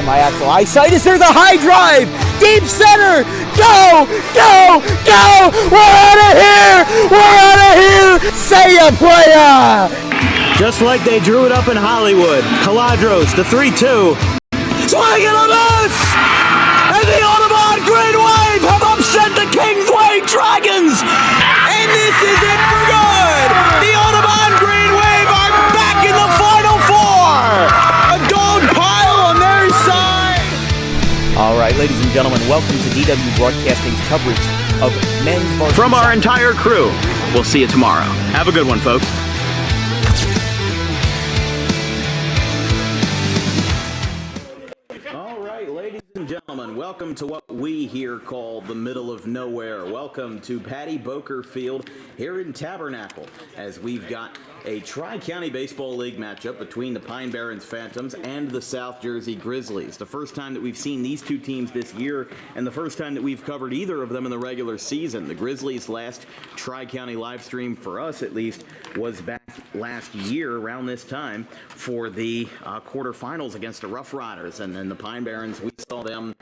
my actual eyesight. Is there the high drive? Deep center. Go, go, go. We're out of here. We're out of here. Say ya, playa. Just like they drew it up in Hollywood. Caladros, the 3-2. Swing and a miss! And the Audubon Green Wave have upset the Kingsway Dragons! And this is it for good! The Audubon Green Wave are back in the Final Four! A dog pile on their side! All right, ladies and gentlemen, welcome to DW Broadcasting's coverage of men's varsity. From our entire crew, we'll see you tomorrow. Have a good one, folks. Gentlemen, welcome to what we here call the middle of nowhere. Welcome to Patty Boker Field here in Tabernacle, as we've got a Tri-County Baseball League matchup between the Pine Barrens Phantoms and the South Jersey Grizzlies. The first time that we've seen these two teams this year, and the first time that we've covered either of them in the regular season. The Grizzlies' last Tri-County live stream, for us at least, was back last year around this time for the quarterfinals against the Rough Riders, and then the Pine Barrens, we saw them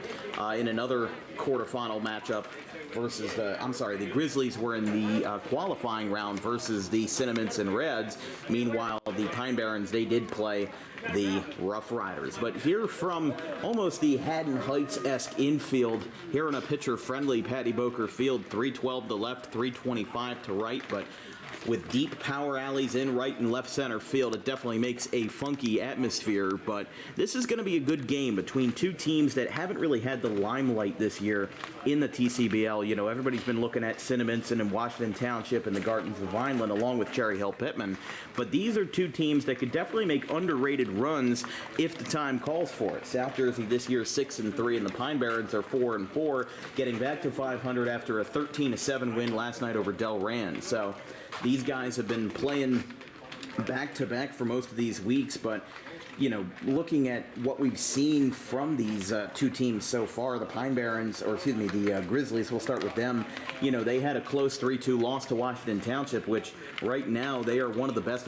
in another quarterfinal matchup versus the Grizzlies were in the qualifying round versus the Cinnamonts and Reds. Meanwhile, the Pine Barrens, they did play the Rough Riders. But here from almost the Haddon Heights-esque infield, here in a pitcher-friendly Patty Boker Field, 312 to left, 325 to right, but with deep power alleys in right and left center field, it definitely makes a funky atmosphere. But this is going to be a good game between two teams that haven't really had the limelight this year in the TCBL. You know, everybody's been looking at Cinnamonson and Washington Township and the Gardens of Vineland along with Cherry Hill Pittman. But these are two teams that could definitely make underrated runs if the time calls for it. South Jersey this year 6-3, and the Pine Barrens are 4-4, getting back to 500 after a 13-7 win last night over Del Rand. So these guys have been playing back-to-back for most of these weeks, but, you know, looking at what we've seen from these two teams so far, the Grizzlies, we'll start with them. You know, they had a close 3-2 loss to Washington Township, which right now they are one of the best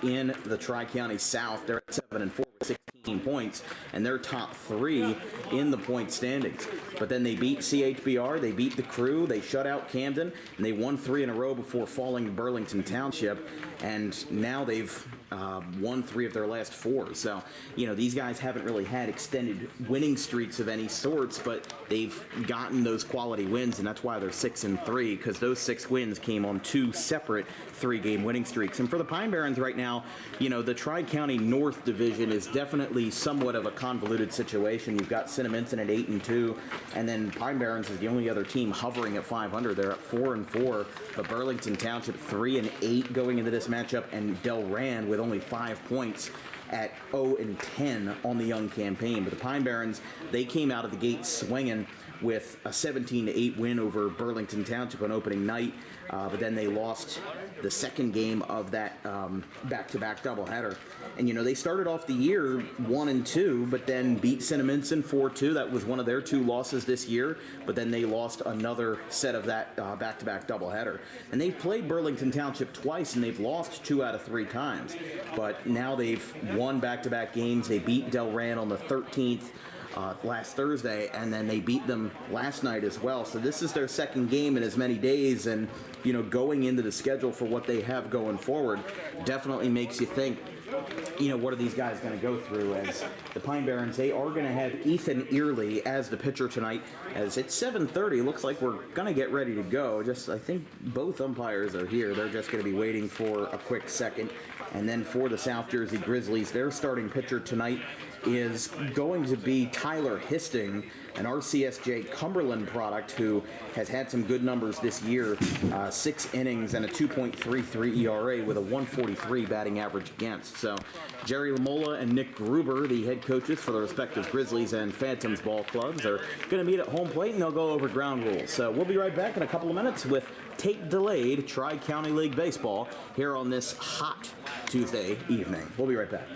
in the Tri-County South. They're at 7-4 with 16 points, and they're top 3 in the point standings. But then they beat CHBR, they beat the Crew, they shut out Camden, and they won 3 in a row before falling to Burlington Township, and now they've won 3 of their last 4. So, you know, these guys haven't really had extended winning streaks of any sorts, but they've gotten those quality wins, and that's why they're 6-3, because those 6 wins came on 2 separate 3-game winning streaks. And for the Pine Barrens right now, you know, the Tri-County North Division is definitely somewhat of a convoluted situation. You've got Cinnamonson at 8-2, and then Pine Barrens is the only other team hovering at 500. They're at 4-4, but Burlington Township 3-8 going into this matchup, and Del Rand with only 5 points at 0-10 on the young campaign. But the Pine Barrens, they came out of the gate swinging with a 17-8 win over Burlington Township on opening night, but then they lost the second game of that back-to-back doubleheader. And, you know, they started off the year 1-2, but then beat Cinnamonson 4-2. That was one of their 2 losses this year, but then they lost another set of that back-to-back doubleheader. And they've played Burlington Township twice, and they've lost 2 out of 3 times. But now they've won back-to-back games. They beat Del Rand on the 13th. Last Thursday, and then they beat them last night as well. So this is their second game in as many days, and, you know, going into the schedule for what they have going forward definitely makes you think, you know, what are these guys going to go through? As the Pine Barrens, they are going to have Ethan Early as the pitcher tonight, as it's 7:30. Looks like we're going to get ready to go. I think both umpires are here. They're just going to be waiting for a quick second. And then for the South Jersey Grizzlies, their starting pitcher tonight is going to be Tyler Histing, an RCSJ Cumberland product who has had some good numbers this year, 6 innings and a 2.33 ERA with a 143 batting average against. So Jerry Lamola and Nick Gruber, the head coaches for the respective Grizzlies and Phantoms ball clubs, are going to meet at home plate, and they'll go over ground rules. So we'll be right back in a couple of minutes with tape-delayed Tri-County League baseball here on this hot Tuesday evening. We'll be right back.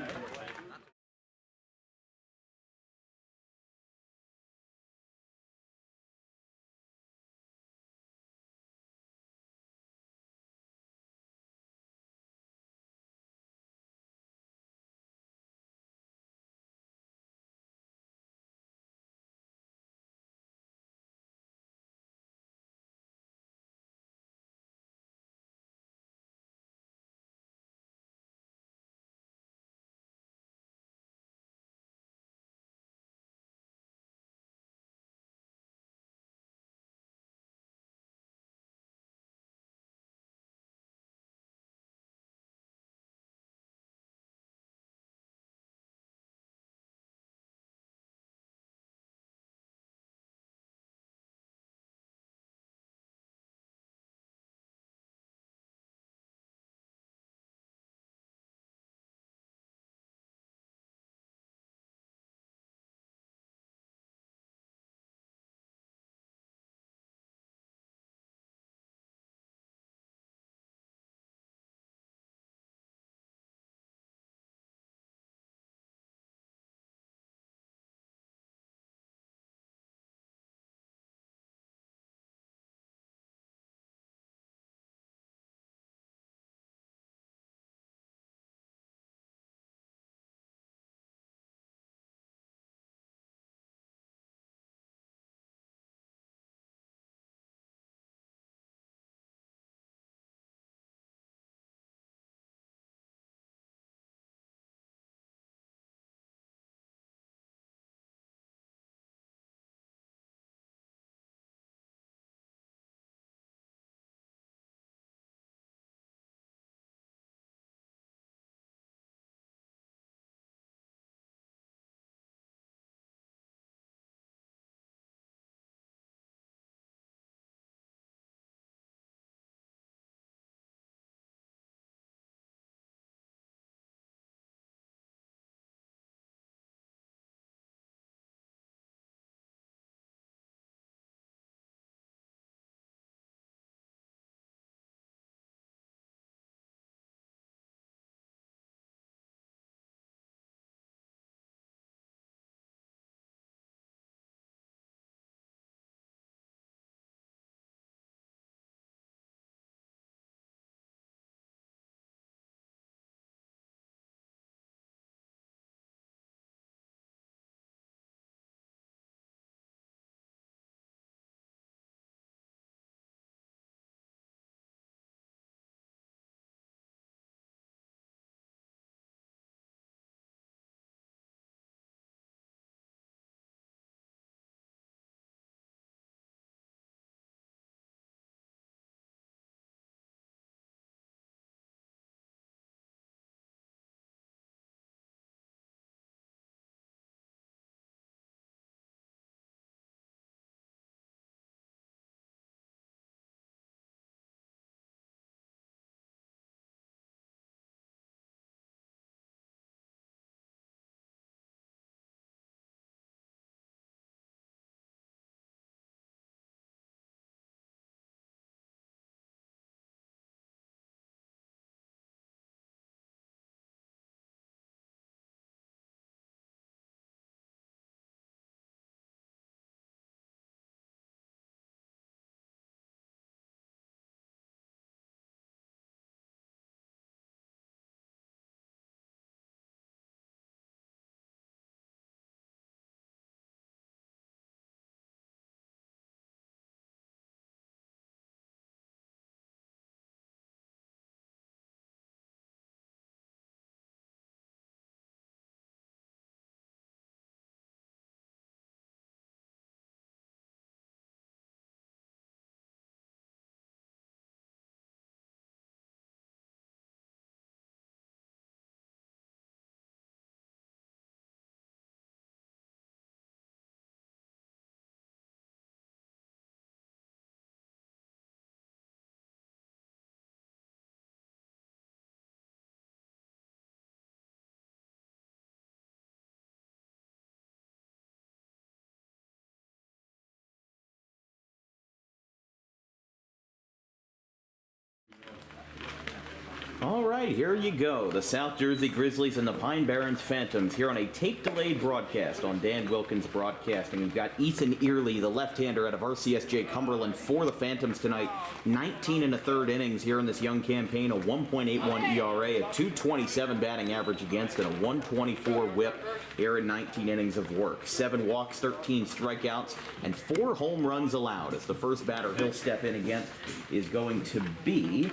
right, here you go. The South Jersey Grizzlies and the Pine Barrens Phantoms here on a tape-delayed broadcast on Dan Wilkins Broadcasting. We've got Ethan Early, the left-hander out of RCSJ Cumberland for the Phantoms tonight. 19 and a third innings here in this young campaign, a 1.81 ERA, a 227 batting average against, and a 124 whip here in 19 innings of work. 7 walks, 13 strikeouts, and 4 home runs allowed. As the first batter he'll step in again is going to be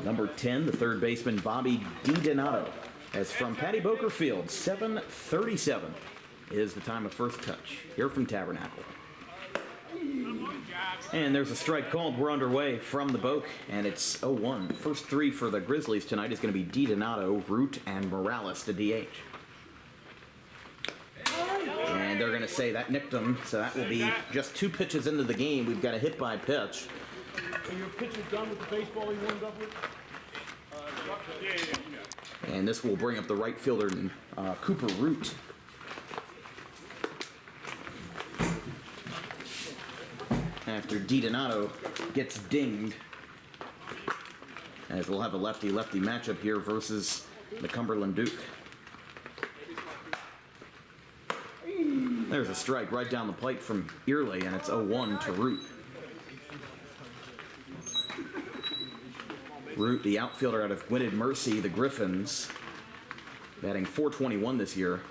number 10, the third baseman, Bobby DiDonato. As from Patty Boker Field, 7:37 is the time of first touch here from Tabernacle. And there's a strike called. We're underway from the Boke, and it's 0-1. First 3 for the Grizzlies tonight is going to be DiDonato, Root, and Morales to DH. And they're going to say that nicked him, so that will be just 2 pitches into the game. We've got a hit by pitch. So your pitch is done with the baseball you warmed up with? And this will bring up the right fielder, Cooper Root. After DiDonato gets dinged. As we'll have a lefty-lefty matchup here versus the Cumberland Duke. There's a strike right down the plate from Early, and it's 0-1 to Root. Root, the outfielder out of Winted Mercy, the Griffins, batting .421 this year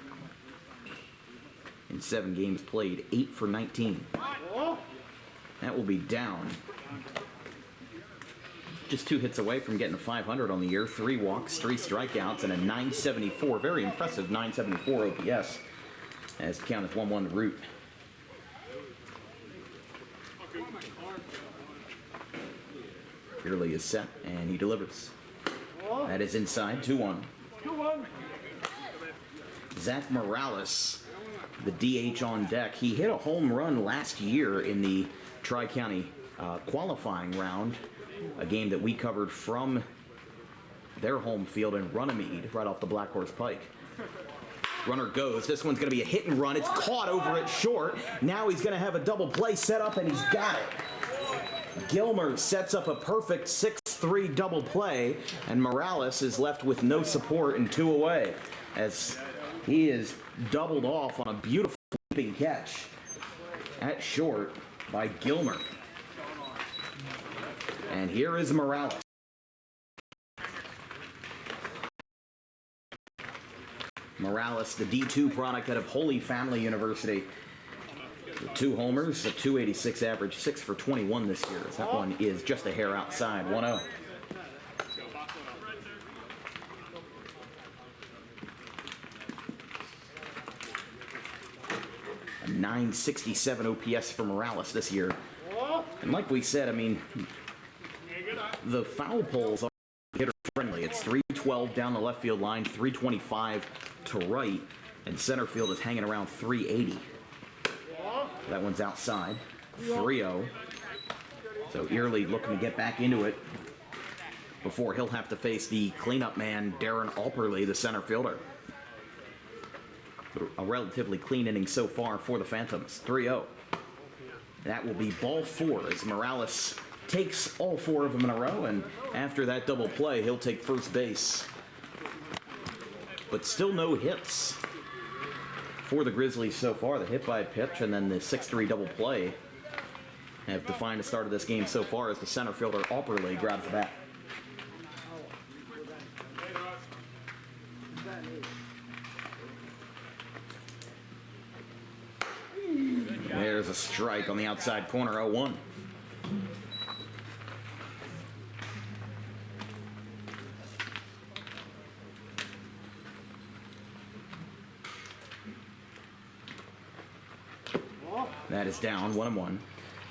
in 7 games played, 8 for 19. That will be down. Just 2 hits away from getting a 500 on the year, 3 walks, 3 strikeouts, and a 974, very impressive 974 OPS, as the count is 1-1 to Root. Early is set, and he delivers. That is inside, 2-1. Zach Morales, the DH on deck. He hit a home run last year in the Tri-County qualifying round, a game that we covered from their home field in Runnymede, right off the Black Horse Pike. Runner goes. This one's going to be a hit and run. It's caught over at short. Now he's going to have a double play set up, and he's got it. Gilmer sets up a perfect 6-3 double play, and Morales is left with no support and 2 away as he is doubled off on a beautiful leaping catch at short by Gilmer. And here is Morales. Morales, the D2 product out of Holy Family University. The 2 homers, a 286 average, 6 for 21 this year. That one is just a hair outside, 1-0. A 967 OPS for Morales this year. And like we said, I mean, the foul poles are hitter friendly. It's 312 down the left field line, 325 to right, and center field is hanging around 380. That one's outside, 3-0. So Early looking to get back into it before he'll have to face the cleanup man, Darren Alperley, the center fielder. A relatively clean inning so far for the Phantoms, 3-0. That will be ball 4 as Morales takes all 4 of them in a row, and after that double play, he'll take first base. But still no hits for the Grizzlies so far. The hit by pitch and then the 6-3 double play have defined the start of this game so far as the center fielder Alperley grabs the bat. There's a strike on the outside corner, 0-1. That is down, 1-1.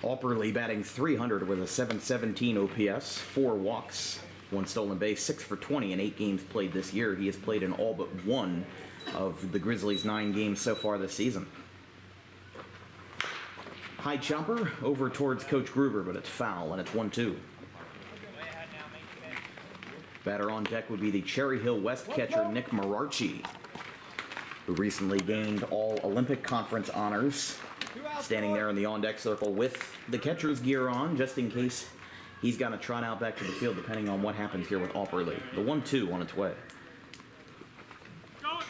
Alperley batting .300 with a 717 OPS, 4 walks, 1 stolen base, 6 for 20 in 8 games played this year. He has played in all but 1 of the Grizzlies' 9 games so far this season. High chopper over towards Coach Gruber, but it's foul, and it's 1-2. Batter on deck would be the Cherry Hill West catcher, Nick Mararchi, who recently gained all Olympic Conference honors, standing there in the on-deck circle with the catcher's gear on, just in case he's got to trot out back to the field depending on what happens here with Opperly. The 1-2 on its way.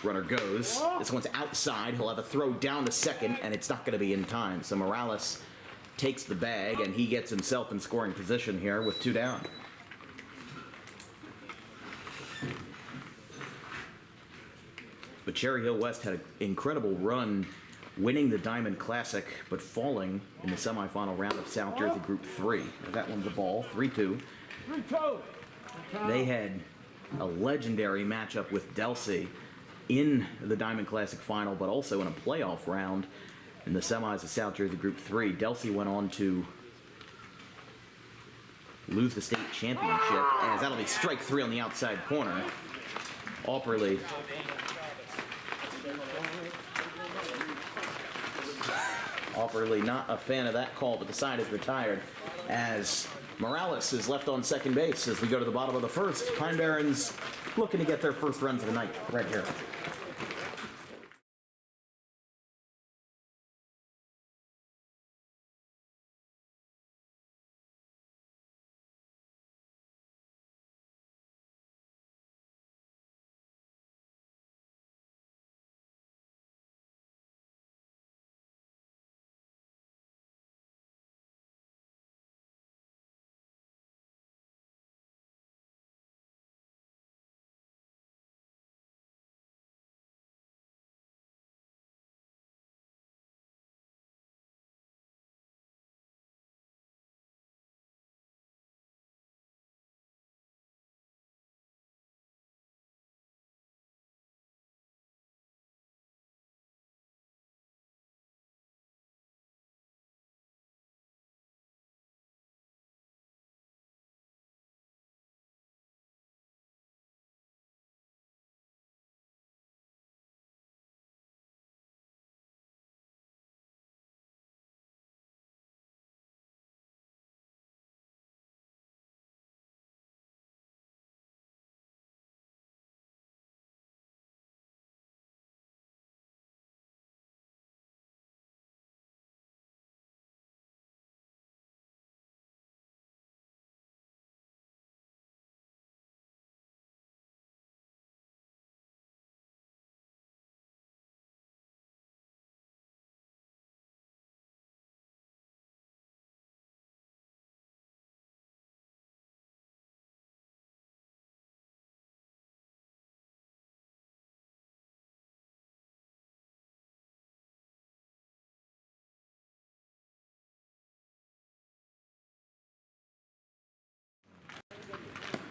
Runner goes. This one's outside. He'll have a throw down to second, and it's not going to be in time. So Morales takes the bag, and he gets himself in scoring position here with 2 down. But Cherry Hill West had an incredible run winning the Diamond Classic, but falling in the semifinal round of South Jersey Group 3. That one's a ball, 3-2. They had a legendary matchup with Delsey in the Diamond Classic final, but also in a playoff round in the semis of South Jersey Group 3. Delsey went on to lose the state championship, as that'll be strike 3 on the outside corner. Opperly not a fan of that call, but the side is retired as Morales is left on second base as we go to the bottom of the first. Pine Barrens looking to get their first runs of the night right here.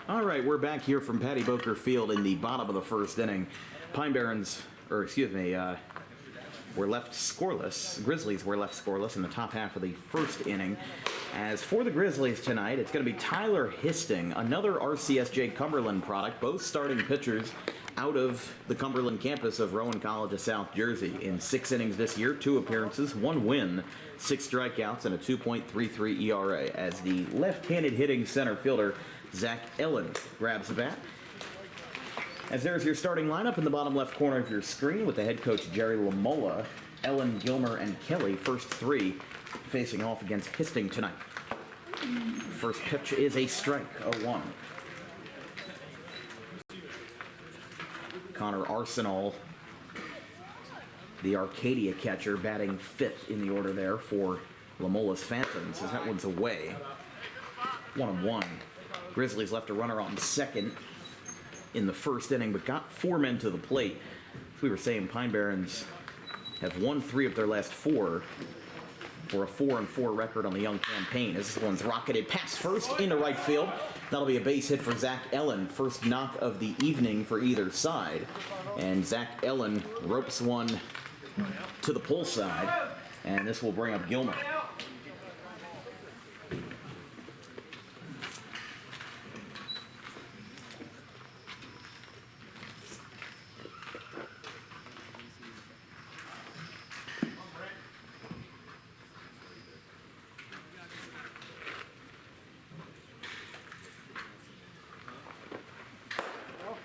All right, we're back here from Patty Boker Field in the bottom of the first inning. Pine Barrens, were left scoreless. Grizzlies were left scoreless in the top half of the first inning. As for the Grizzlies tonight, it's going to be Tyler Histing, another RCSJ Cumberland product, both starting pitchers out of the Cumberland campus of Rowan College of South Jersey. In 6 innings this year, 2 appearances, 1 win, 6 strikeouts, and a 2.33 ERA. As the left-handed hitting center fielder, Zach Ellen grabs the bat. As there's your starting lineup in the bottom left corner of your screen with the head coach Jerry Lamola, Ellen, Gilmer, and Kelly, first 3 facing off against Histing tonight. First pitch is a strike, 0-1. Connor Arsenal, the Arcadia catcher, batting 5th in the order there for Lamola's Phantoms, as that one's away. 1-1. Grizzlies left a runner on second in the first inning, but got 4 men to the plate. As we were saying, Pine Barrens have won 3 of their last 4 for a 4-4 record on the young campaign. As this one's rocketed past first into right field. That'll be a base hit for Zach Ellen. First knock of the evening for either side. And Zach Ellen ropes one to the pull side. And this will bring up Gilmer.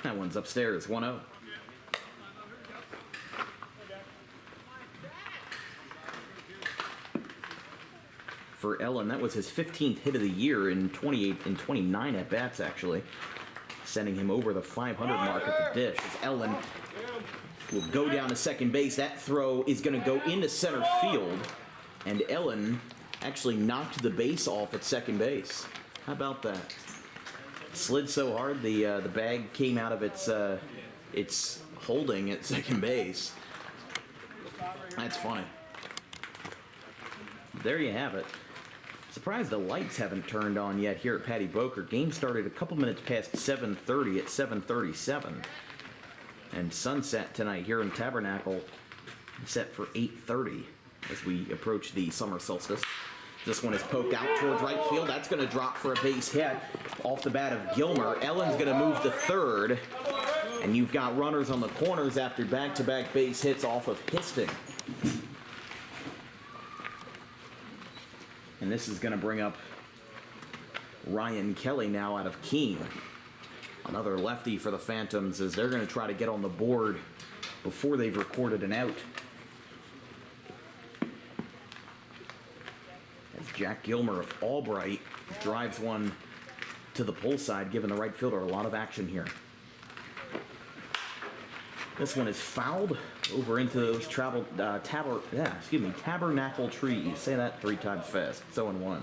That one's upstairs, 1-0. for Ellen. That was his 15th hit of the year in 29 at bats, actually, sending him over the 500 mark at the dish. As Ellen will go down to second base. That throw is going to go into center field, and Ellen actually knocked the base off at second base. How about that? Slid so hard the bag came out of its holding at second base. That's funny. There you have it. Surprised the lights haven't turned on yet here at Patty Boker. Game started a couple minutes past 7:30 at 7:37. And sunset tonight here in Tabernacle set for 8:30 as we approach the summer solstice. This one is poked out towards right field. That's going to drop for a base hit off the bat of Gilmer. Ellen's going to move to third. And you've got runners on the corners after back-to-back base hits off of Histing. And this is going to bring up Ryan Kelly now out of Keene. Another lefty for the Phantoms as they're going to try to get on the board before they've recorded an out. As Jack Gilmer of Albright drives one to the pull side, giving the right fielder a lot of action here. This one is fouled over into those tabernacle trees. Say that 3 times fast. It's 0-1.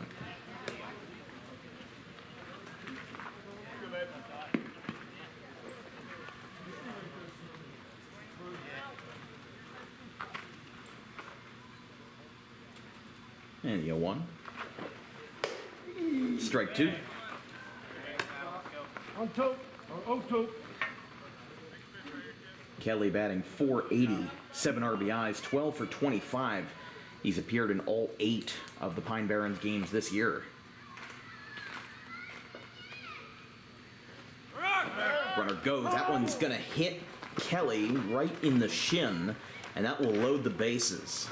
And the 0-1. Strike 2. On tote, or O-tote. Kelly batting .480, 7 RBIs, 12 for 25. He's appeared in all 8 of the Pine Barrens games this year. Runner goes. That one's going to hit Kelly right in the shin, and that will load the bases.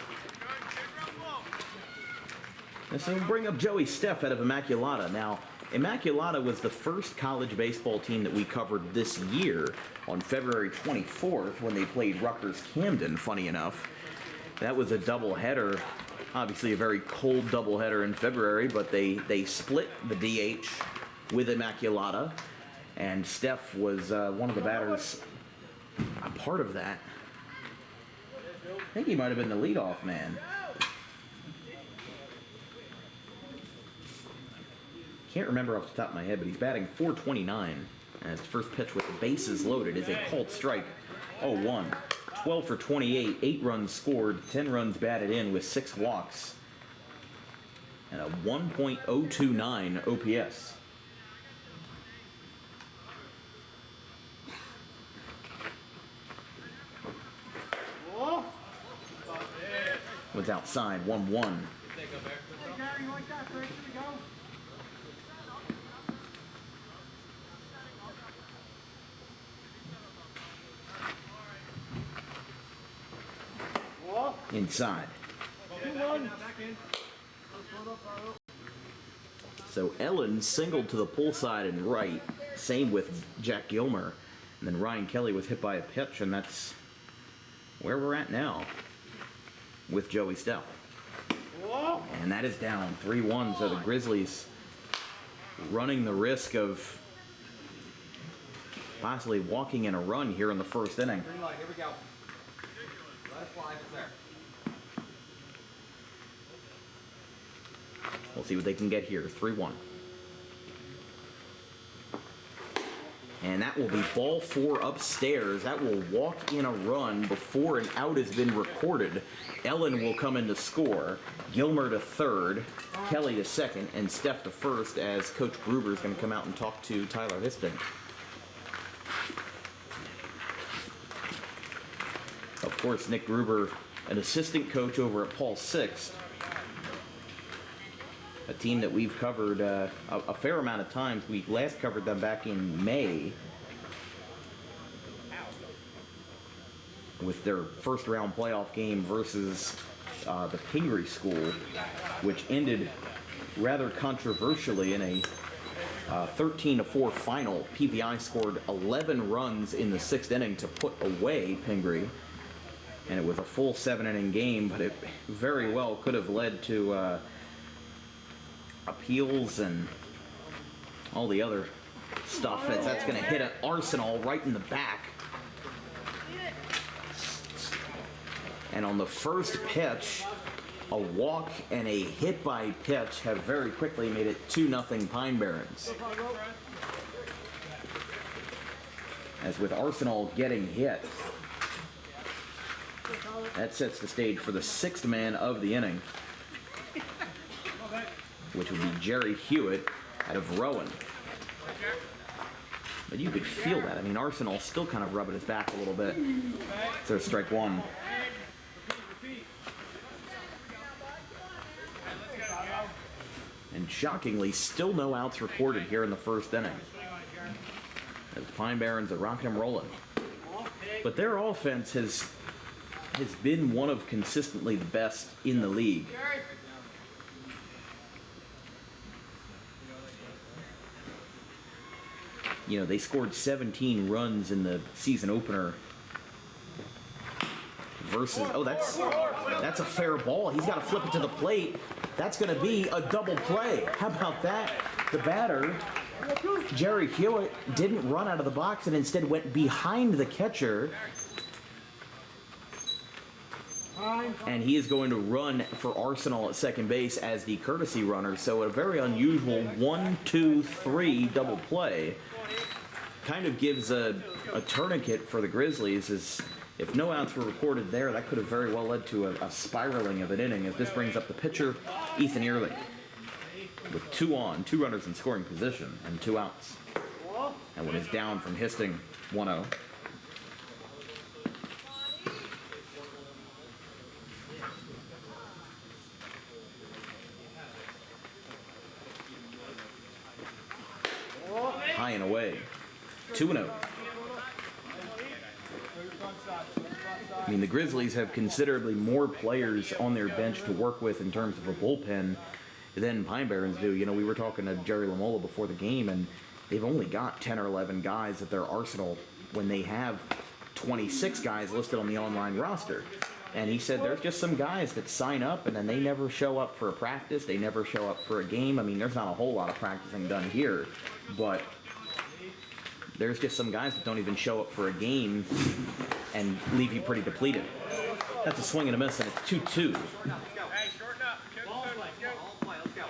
This will bring up Joey Steff out of Immaculata. Now, Immaculata was the first college baseball team that we covered this year on February 24th when they played Rutgers-Camden, funny enough. That was a doubleheader, obviously a very cold doubleheader in February, but they split the DH with Immaculata, and Steff was one of the batters a part of that. I think he might have been the leadoff man. Can't remember off the top of my head, but he's batting .429. And his first pitch with the bases loaded is a called strike. 0-1. 12 for 28, 8 runs scored, 10 runs batted in with 6 walks. And a 1.029 OPS. Was outside, 1-1. Inside. So Ellen singled to the pull side and right. Same with Jack Gilmer. And then Ryan Kelly was hit by a pitch, and that's where we're at now with Joey Steff. And that is down 3-1. So the Grizzlies running the risk of possibly walking in a run here in the first inning. Green light, here we go. Let it fly, it's there. We'll see what they can get here. 3-1. And that will be ball 4 upstairs. That will walk in a run before an out has been recorded. Ellen will come in to score. Gilmer to third, Kelly to second, and Steff to first as Coach Gruber is going to come out and talk to Tyler Histing. Of course, Nick Gruber, an assistant coach over at Paul Sixth. A team that we've covered a fair amount of times. We last covered them back in May with their first round playoff game versus the Pingree School, which ended rather controversially in a 13-4 final. PVI scored 11 runs in the 6th inning to put away Pingree, and it was a full 7-inning game, but it very well could have led to appeals and all the other stuff. That's going to hit an Arsenal right in the back. And on the first pitch, a walk and a hit by pitch have very quickly made it 2-0 Pine Barrens. As with Arsenal getting hit, that sets the stage for the sixth man of the inning, which would be Jerry Hewitt out of Rowan. But you could feel that. I mean, Arsenal still kind of rubbing his back a little bit. So strike one. And shockingly, still no outs recorded here in the first inning. As Pine Barrens are rocking and rolling. But their offense has been one of consistently the best in the league. You know, they scored 17 runs in the season opener versus, oh, that's a fair ball. He's got to flip it to the plate. That's going to be a double play. How about that? The batter, Jerry Hewitt, didn't run out of the box and instead went behind the catcher. And he is going to run for Arsenal at second base as the courtesy runner. So a very unusual 1-2-3 double play. Kind of gives a tourniquet for the Grizzlies, as if no outs were recorded there, that could have very well led to a spiraling of an inning, as this brings up the pitcher, Ethan Early, with 2 on, 2 runners in scoring position, and 2 outs. And when he's down from Histing, 1-0. High and away. 2-0. I mean, the Grizzlies have considerably more players on their bench to work with in terms of a bullpen than Pine Barrens do. You know, we were talking to Jerry Lamola before the game, and they've only got 10 or 11 guys at their arsenal when they have 26 guys listed on the online roster. And he said there's just some guys that sign up and then they never show up for a practice. They never show up for a game. I mean, there's not a whole lot of practicing done here, but there's just some guys that don't even show up for a game and leave you pretty depleted. That's a swing and a miss, and it's 2-2. Hey, shorten up. Ball play, let's go.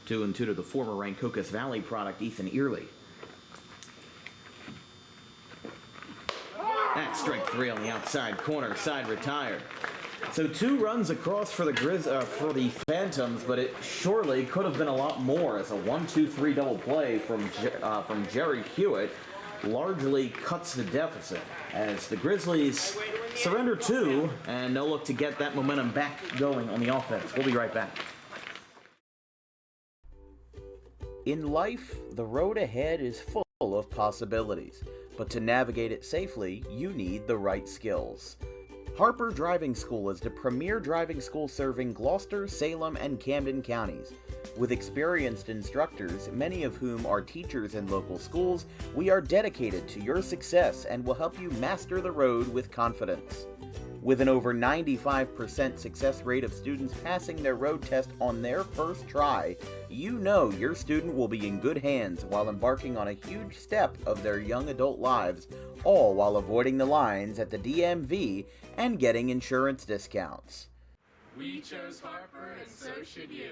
2-2 to the former Rancocas Valley product, Ethan Early. That's strike 3 on the outside corner, side retired. So 2 runs across for the Phantoms, but it surely could have been a lot more, as a 1-2-3 double play from Jerry Hewitt largely cuts the deficit, as the Grizzlies surrender 2, and they'll look to get that momentum back going on the offense. We'll be right back. In life, the road ahead is full of possibilities, but to navigate it safely, you need the right skills. Harper Driving School is the premier driving school serving Gloucester, Salem, and Camden counties. With experienced instructors, many of whom are teachers in local schools, we are dedicated to your success and will help you master the road with confidence. With an over 95% success rate of students passing their road test on their first try, you know your student will be in good hands while embarking on a huge step of their young adult lives, all while avoiding the lines at the DMV and getting insurance discounts. We chose Harper, and so should you.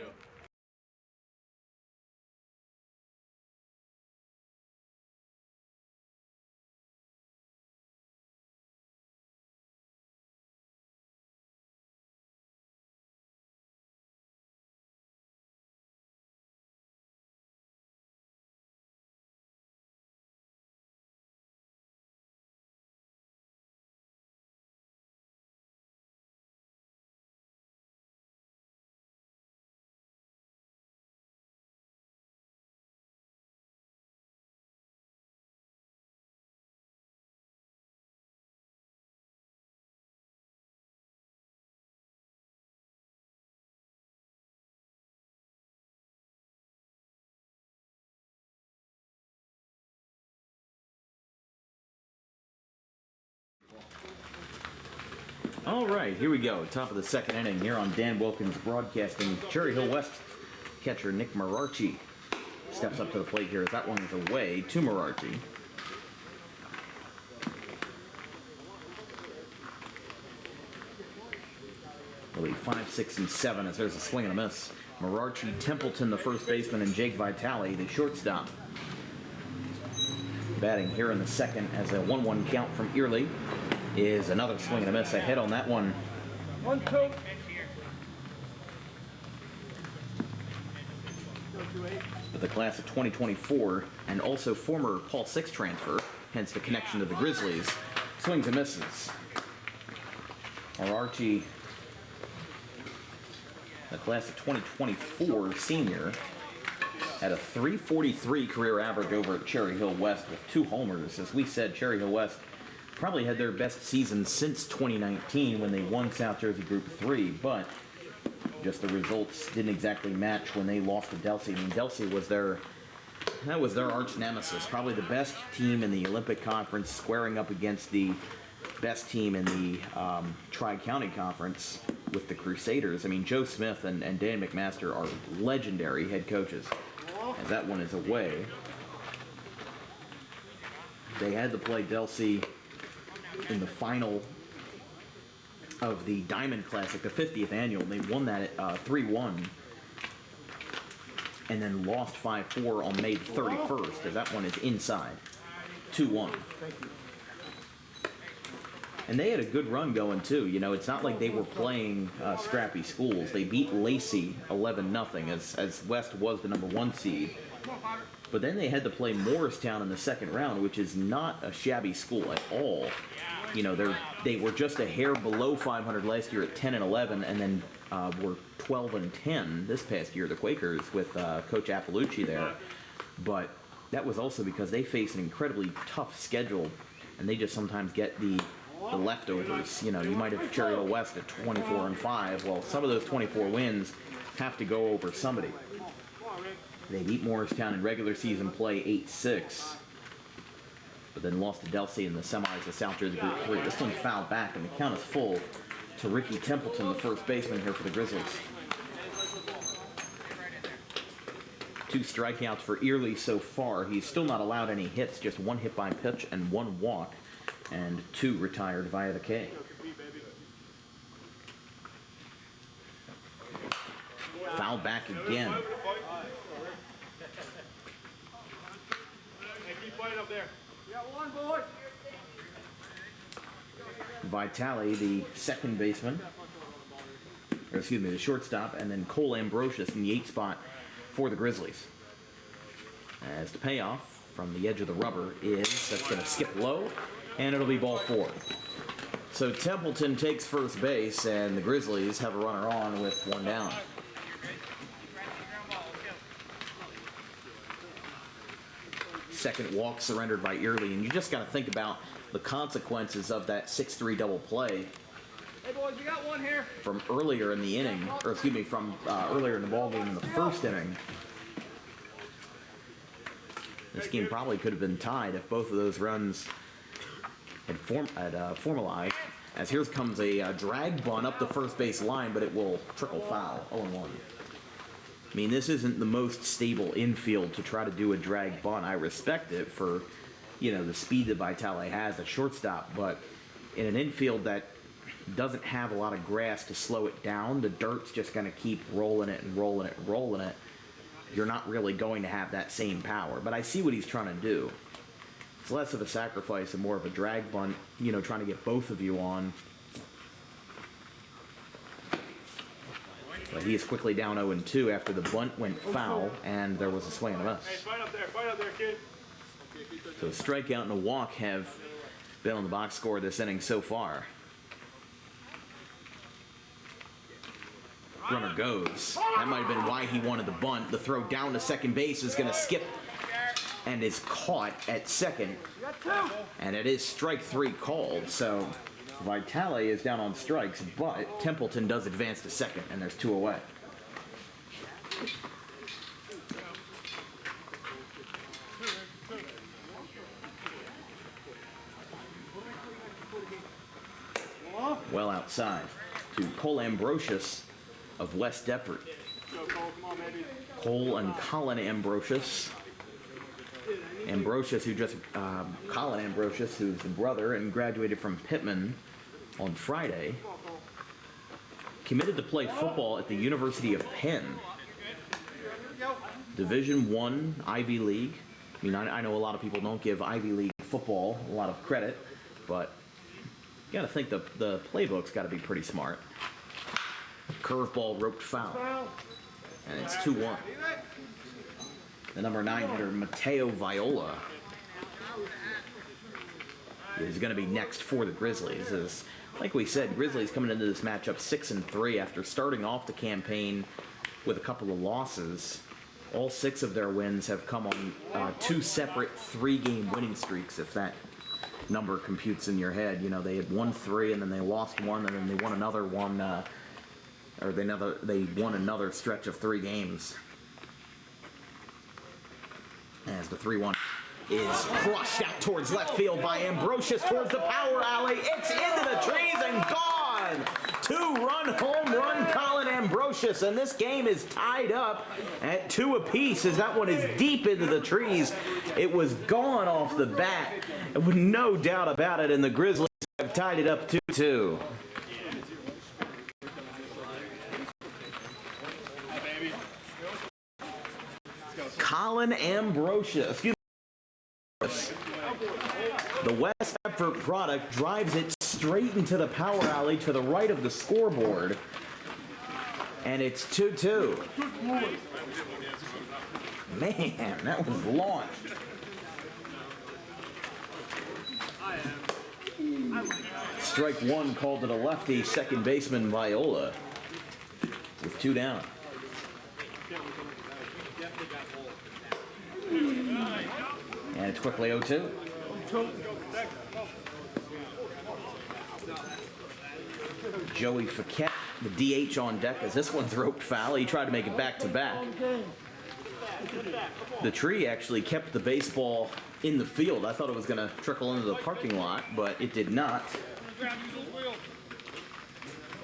All right, here we go. Top of the second inning here on Dan Wilkins Broadcasting. Cherry Hill West catcher Nick Mararchi steps up to the plate here as that one is away to Mararchi. Will be 5, 6, and 7 as there's a swing and a miss. Mararchi, Templeton, the first baseman, and Jake Vitale, the shortstop. Batting here in the second as a 1-1 count from Early is another swing and a miss. A hit on that one. 1-2. With the class of 2024 and also former Paul Six transfer, hence the connection to the Grizzlies. Swings and misses. Archie, the class of 2024 senior, had a .343 career average over at Cherry Hill West with 2 homers. As we said, Cherry Hill West probably had their best season since 2019 when they won South Jersey Group 3, but just the results didn't exactly match when they lost to Delsea. I mean, Delsea was their arch nemesis, probably the best team in the Olympic Conference, squaring up against the best team in the Tri-County Conference with the Crusaders. I mean, Joe Smith and Dan McMaster are legendary head coaches. As that one is away. They had to play Delsea in the final of the Diamond Classic, the 50th annual, and they won that 3-1. And then lost 5-4 on May 31st, as that one is inside. 2-1. And they had a good run going too. You know, it's not like they were playing scrappy schools. They beat Lacey 11-0 as West was the #1 seed. But then they had to play Morristown in the second round, which is not a shabby school at all. You know, they were just a hair below 500 last year at 10-11, and then were 12-10 this past year. The Quakers with Coach Appalucci there, but that was also because they face an incredibly tough schedule, and they just sometimes get the leftovers. You know, you might have Cherry Hill West at 24-5. Well, some of those 24 wins have to go over somebody. They beat Morristown in regular season play 8-6, but then lost to Delsea in the semis of South Jersey Group 3. This one's fouled back, and the count is full to Ricky Templeton, the first baseman here for the Grizzlies. 2 strikeouts for Early so far. He's still not allowed any hits, just 1 hit by pitch and 1 walk, and 2 retired via the K. Foul back again. Vitale, the second baseman, or excuse me, the shortstop, and then Cole Ambrosius in the 8th spot for the Grizzlies. As the payoff from the edge of the rubber is, that's going to skip low, and it'll be ball 4. So Templeton takes first base, and the Grizzlies have a runner on with 1 down. Second walk surrendered by Early, and you just got to think about the consequences of that 6-3 double play. Hey boys, we got one here. From earlier in the inning, or excuse me, from earlier in the ballgame in the first inning. This game probably could have been tied if both of those runs had formalized. As here comes a drag bunt up the first base line, but it will trickle foul, 0-1. I mean, this isn't the most stable infield to try to do a drag bunt. I respect it for, you know, the speed that Vitale has at shortstop, but in an infield that doesn't have a lot of grass to slow it down, the dirt's just going to keep rolling it and rolling it and rolling it. You're not really going to have that same power, but I see what he's trying to do. It's less of a sacrifice and more of a drag bunt, you know, trying to get both of you on. But he is quickly down 0-2 after the bunt went foul and there was a swing and a miss. Hey, fight up there, kid. So a strikeout and a walk have been on the box score this inning so far. Runner goes. That might have been why he wanted the bunt. The throw down to second base is going to skip and is caught at second. And it is strike 3 called. So Vitale is down on strikes, but Templeton does advance to second, and there's 2 away. well outside to Cole Ambrosius of West Deptford. Go, Cole. Come on, baby. Cole and Colin Ambrosius. Colin Ambrosius, who's the brother and graduated from Pittman on Friday, committed to play football at the University of Penn. Division I Ivy League. I mean, I know a lot of people don't give Ivy League football a lot of credit, but you got to think the playbook's got to be pretty smart. Curveball roped foul, and it's 2-1. The number 9 hitter, Mateo Viola, is going to be next for the Grizzlies. As, like we said, Grizzlies coming into this matchup 6-3 after starting off the campaign with a couple of losses. All 6 of their wins have come on 2 separate 3-game winning streaks, if that number computes in your head. You know, they had won 3 and then they lost 1 and then they won another one, they won another stretch of 3 games. As the 3-1 is crushed out towards left field by Ambrosius towards the power alley. It's into the trees and gone. 2-run home run, Colin Ambrosius, and this game is tied up at 2 apiece as that one is deep into the trees. It was gone off the bat, with no doubt about it, and the Grizzlies have tied it up 2-2. Colin Ambrosius, the West Deptford product, drives it straight into the power alley to the right of the scoreboard, and it's 2-2. Man, that was launched. Strike 1 called to the lefty second baseman Viola with 2 down. And it's quickly 0-2. Joey Fouquet, the DH on deck, as this one's roped foul. He tried to make it back-to-back. The tree actually kept the baseball in the field. I thought it was going to trickle into the parking lot, but it did not.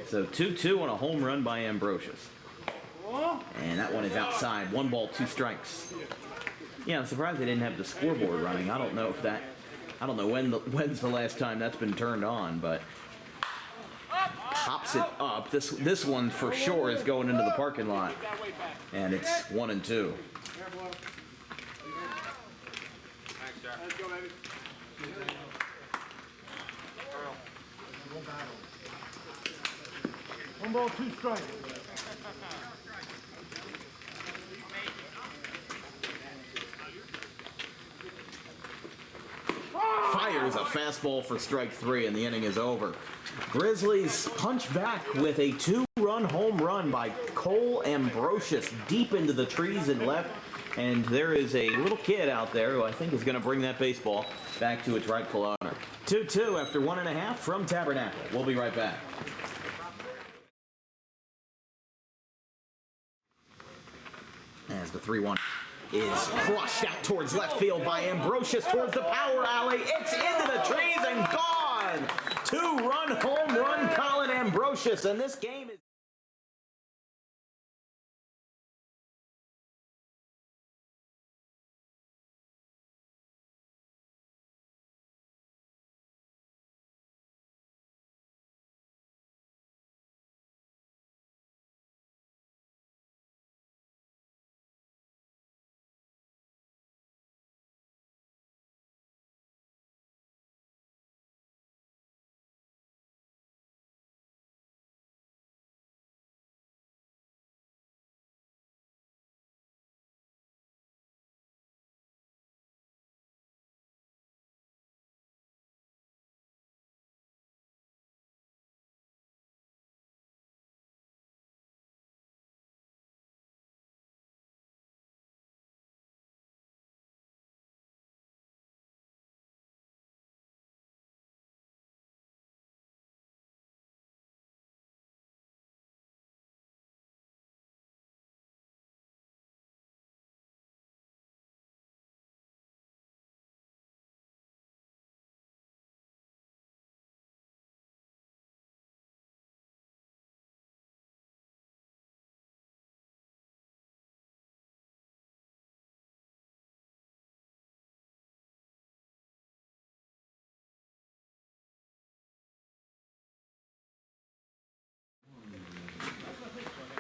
So 2-2 on a home run by Ambrosius. And that one is outside. 1 ball, 2 strikes. Yeah, I'm surprised they didn't have the scoreboard running. I don't know when's the last time that's been turned on, but pops it up. This one for sure is going into the parking lot, and it's 1-2. Let's go, baby. 1 ball, 2 strikes. Fires a fastball for strike 3, and the inning is over. Grizzlies punch back with a 2-run home run by Cole Ambrosius deep into the trees and left. And there is a little kid out there who I think is going to bring that baseball back to its rightful owner. 2-2 after 1.5 from Tabernacle. We'll be right back. As the 3-1 is crushed out towards left field by Ambrosius towards the power alley. It's into the trees and gone. 2-run home run, Colin Ambrosius, and this game is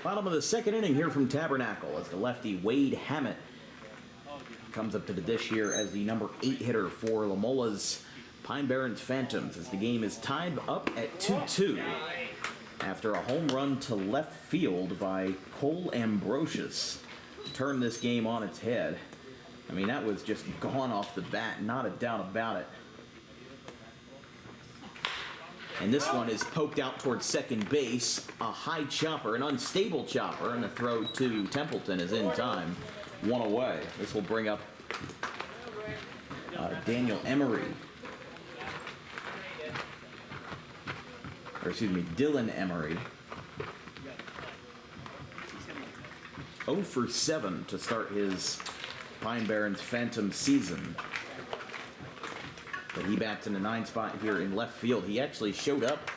Bottom of the second inning here from Tabernacle as the lefty Wade Hammett comes up to the dish here as the number 8 hitter for Lamola's Pine Barrens Phantoms as the game is tied up at 2-2 after a home run to left field by Cole Ambrosius turned this game on its head. I mean, that was just gone off the bat, not a doubt about it. And this one is poked out towards second base. A high chopper, an unstable chopper, and the throw to Templeton is in time. One away. This will bring up Daniel Emery. Or excuse me, Dylan Emery. 0 for 7 to start his Pine Barrens Phantom season. But he bats in the 9 spot here in left field. He actually showed up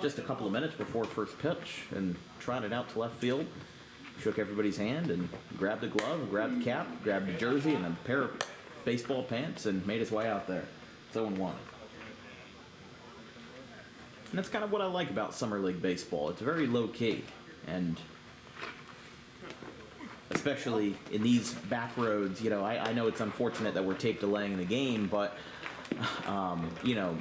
just a couple of minutes before first pitch and trotted out to left field. Shook everybody's hand and grabbed a glove, grabbed a cap, grabbed a jersey and a pair of baseball pants and made his way out there. 0-1. And that's kind of what I like about Summer League Baseball. It's very low-key. And especially in these back roads, you know, I know it's unfortunate that we're tape delaying the game, but you know,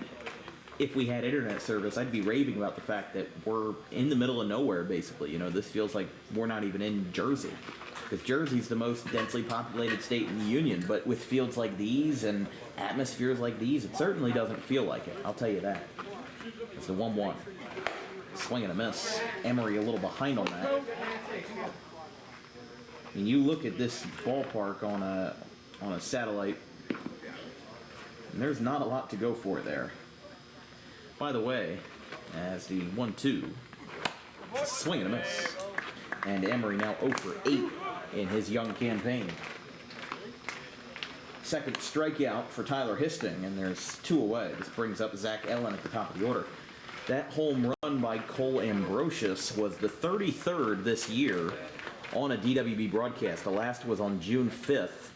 if we had internet service, I'd be raving about the fact that we're in the middle of nowhere, basically. You know, this feels like we're not even in Jersey, because Jersey's the most densely populated state in the union, but with fields like these and atmospheres like these, it certainly doesn't feel like it. I'll tell you that. It's the 1-1. Swing and a miss. Emery a little behind on that. I mean, you look at this ballpark on a satellite, and there's not a lot to go for there. By the way, as the 1-2, swing and a miss. And Emery now 0 for 8 in his young campaign. Second strikeout for Tyler Histing, and there's 2 away. This brings up Zach Ellen at the top of the order. That home run by Cole Ambrosius was the 33rd this year on a DWB broadcast. The last was on June 5th.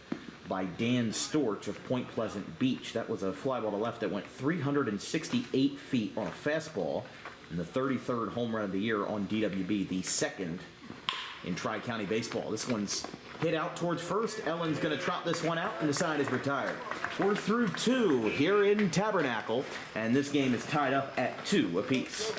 By Dan Storch of Point Pleasant Beach. That was a fly ball to left that went 368 feet on a fastball, and the 33rd home run of the year on DWB, the second in Tri-County baseball. This one's hit out towards first. Ellen's going to trot this one out, and the side is retired. We're through 2 here in Tabernacle, and this game is tied up at 2 apiece.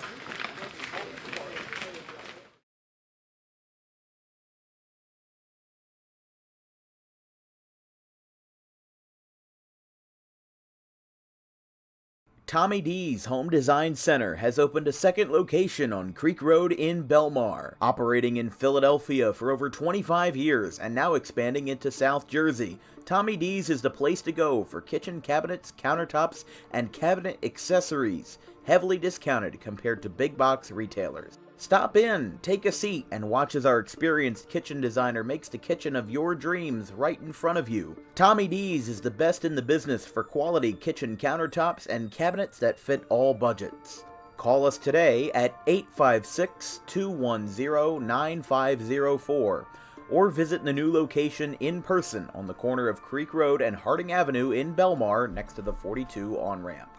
Tommy D's Home Design Center has opened a second location on Creek Road in Belmar, operating in Philadelphia for over 25 years and now expanding into South Jersey. Tommy D's is the place to go for kitchen cabinets, countertops, and cabinet accessories, heavily discounted compared to big box retailers. Stop in, take a seat, and watch as our experienced kitchen designer makes the kitchen of your dreams right in front of you. Tommy D's is the best in the business for quality kitchen countertops and cabinets that fit all budgets. Call us today at 856-210-9504 or visit the new location in person on the corner of Creek Road and Harding Avenue in Belmar next to the 42 on-ramp.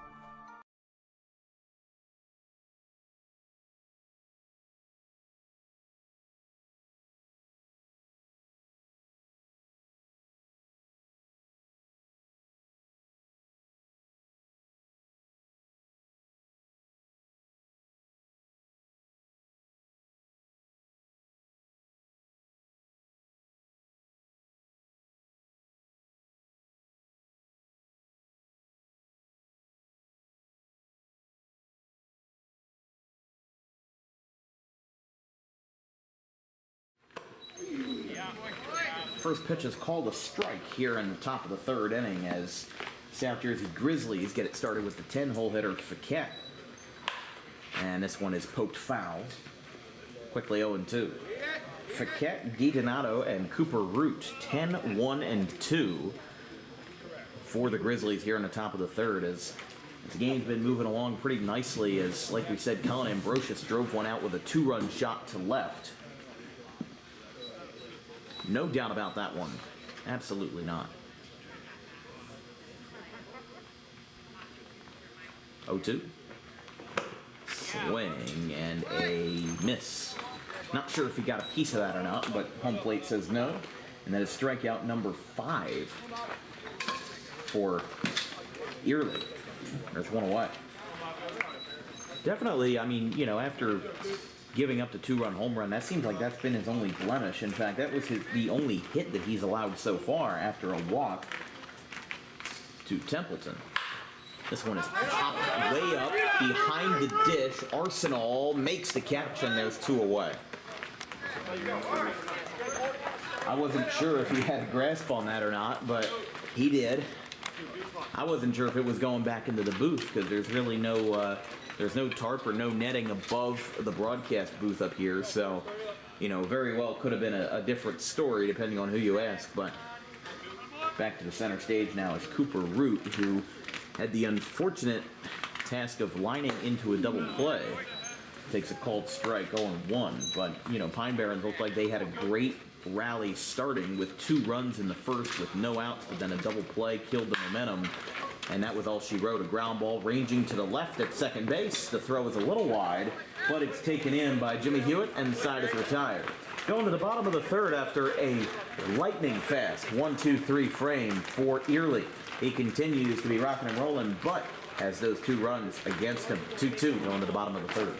First pitch is called a strike here in the top of the 3rd inning as South Jersey Grizzlies get it started with the 10-hole hitter Fiquette. And this one is poked foul. Quickly 0-2. Fiquette, DiDonato, and Cooper Root 10-1-2 for the Grizzlies here in the top of the 3rd as this game's been moving along pretty nicely as, like we said, Colin Ambrosius drove one out with a 2-run shot to left. No doubt about that one. Absolutely not. 0-2. Swing and a miss. Not sure if he got a piece of that or not, but home plate says no. And that is strikeout number 5 for Early. There's one away. Definitely, I mean, you know, after giving up the 2-run home run, that seems like that's been his only blemish. In fact, that was the only hit that he's allowed so far after a walk to Templeton. This one is popped way up behind the dish. Arsenal makes the catch, and there's 2 away. I wasn't sure if he had a grasp on that or not, but he did. I wasn't sure if it was going back into the booth because there's really no tarp or no netting above the broadcast booth up here. So, you know, very well could have been a different story depending on who you ask. But back to the center stage now is Cooper Root, who had the unfortunate task of lining into a double play. Takes a called strike, 0-1. But, you know, Pine Barrens looked like they had a great rally starting with 2 runs in the first with no outs, but then a double play killed the momentum. And that was all she wrote. A ground ball ranging to the left at second base. The throw is a little wide, but it's taken in by Jimmy Hewitt, and the side is retired. Going to the bottom of the third after a lightning fast 1-2-3 frame for Early. He continues to be rocking and rolling, but has those 2 runs against him. 2-2 going to the bottom of the third.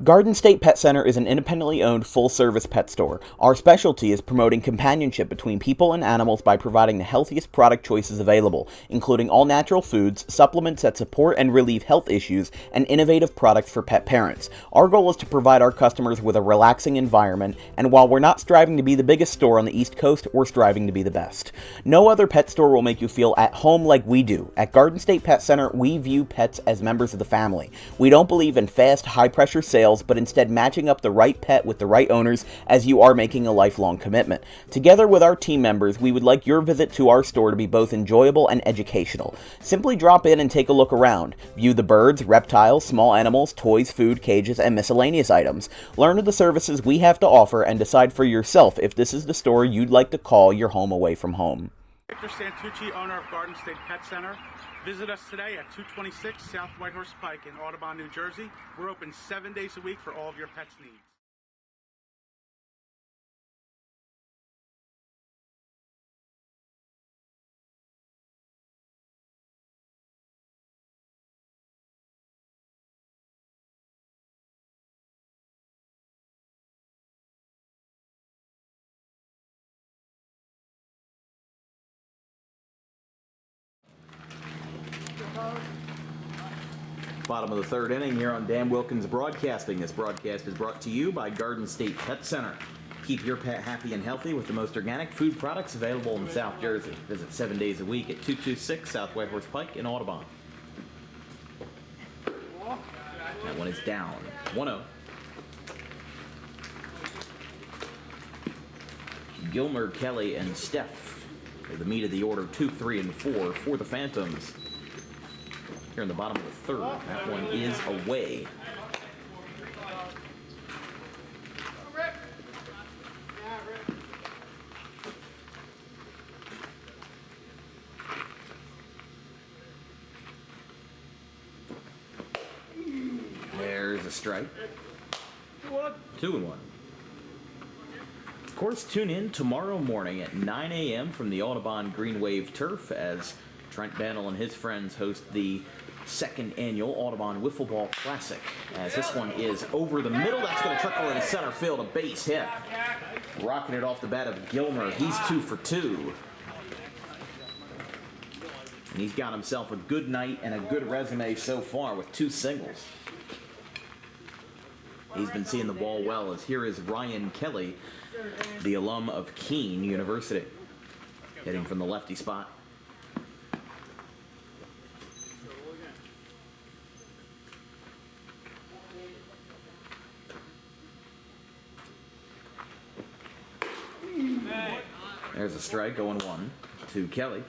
Garden State Pet Center is an independently owned full-service pet store. Our specialty is promoting companionship between people and animals by providing the healthiest product choices available, including all-natural foods, supplements that support and relieve health issues, and innovative products for pet parents. Our goal is to provide our customers with a relaxing environment, and while we're not striving to be the biggest store on the East Coast, we're striving to be the best. No other pet store will make you feel at home like we do. At Garden State Pet Center, we view pets as members of the family. We don't believe in fast, high-pressure sales, but instead matching up the right pet with the right owners, as you are making a lifelong commitment. Together with our team members, we would like your visit to our store to be both enjoyable and educational. Simply drop in and take a look around. View the birds, reptiles, small animals, toys, food, cages, and miscellaneous items. Learn of the services we have to offer and decide for yourself if this is the store you'd like to call your home away from home. Victor Santucci, owner of Garden State Pet Center. Visit us today at 226 South Whitehorse Pike in Audubon, New Jersey. We're open 7 days a week for all of your pets' needs. Bottom of the third inning here on Dan Wilkins Broadcasting. This broadcast is brought to you by Garden State Pet Center. Keep your pet happy and healthy with the most organic food products available in South Jersey. Visit 7 days a week at 226 South Whitehorse Pike in Audubon. That one is down. 1-0. Gilmer, Kelly, and Steph are the meat of the order 2, 3, and 4 for the Phantoms. Here in the bottom of the third, that one is away. There's a strike. 2-1. Of course, tune in tomorrow morning at 9 a.m. from the Audubon Green Wave Turf as Trent Bannell and his friends host the second annual Audubon Wiffle Ball Classic. As this one is over the middle, that's going to trickle into center field, a base hit. Rocking it off the bat of Gilmer. He's 2 for 2. And he's got himself a good night and a good resume so far with 2 singles. He's been seeing the ball well, as here is Ryan Kelly, the alum of Keene University, hitting from the lefty spot. There's a strike, 0-1 to Kelly.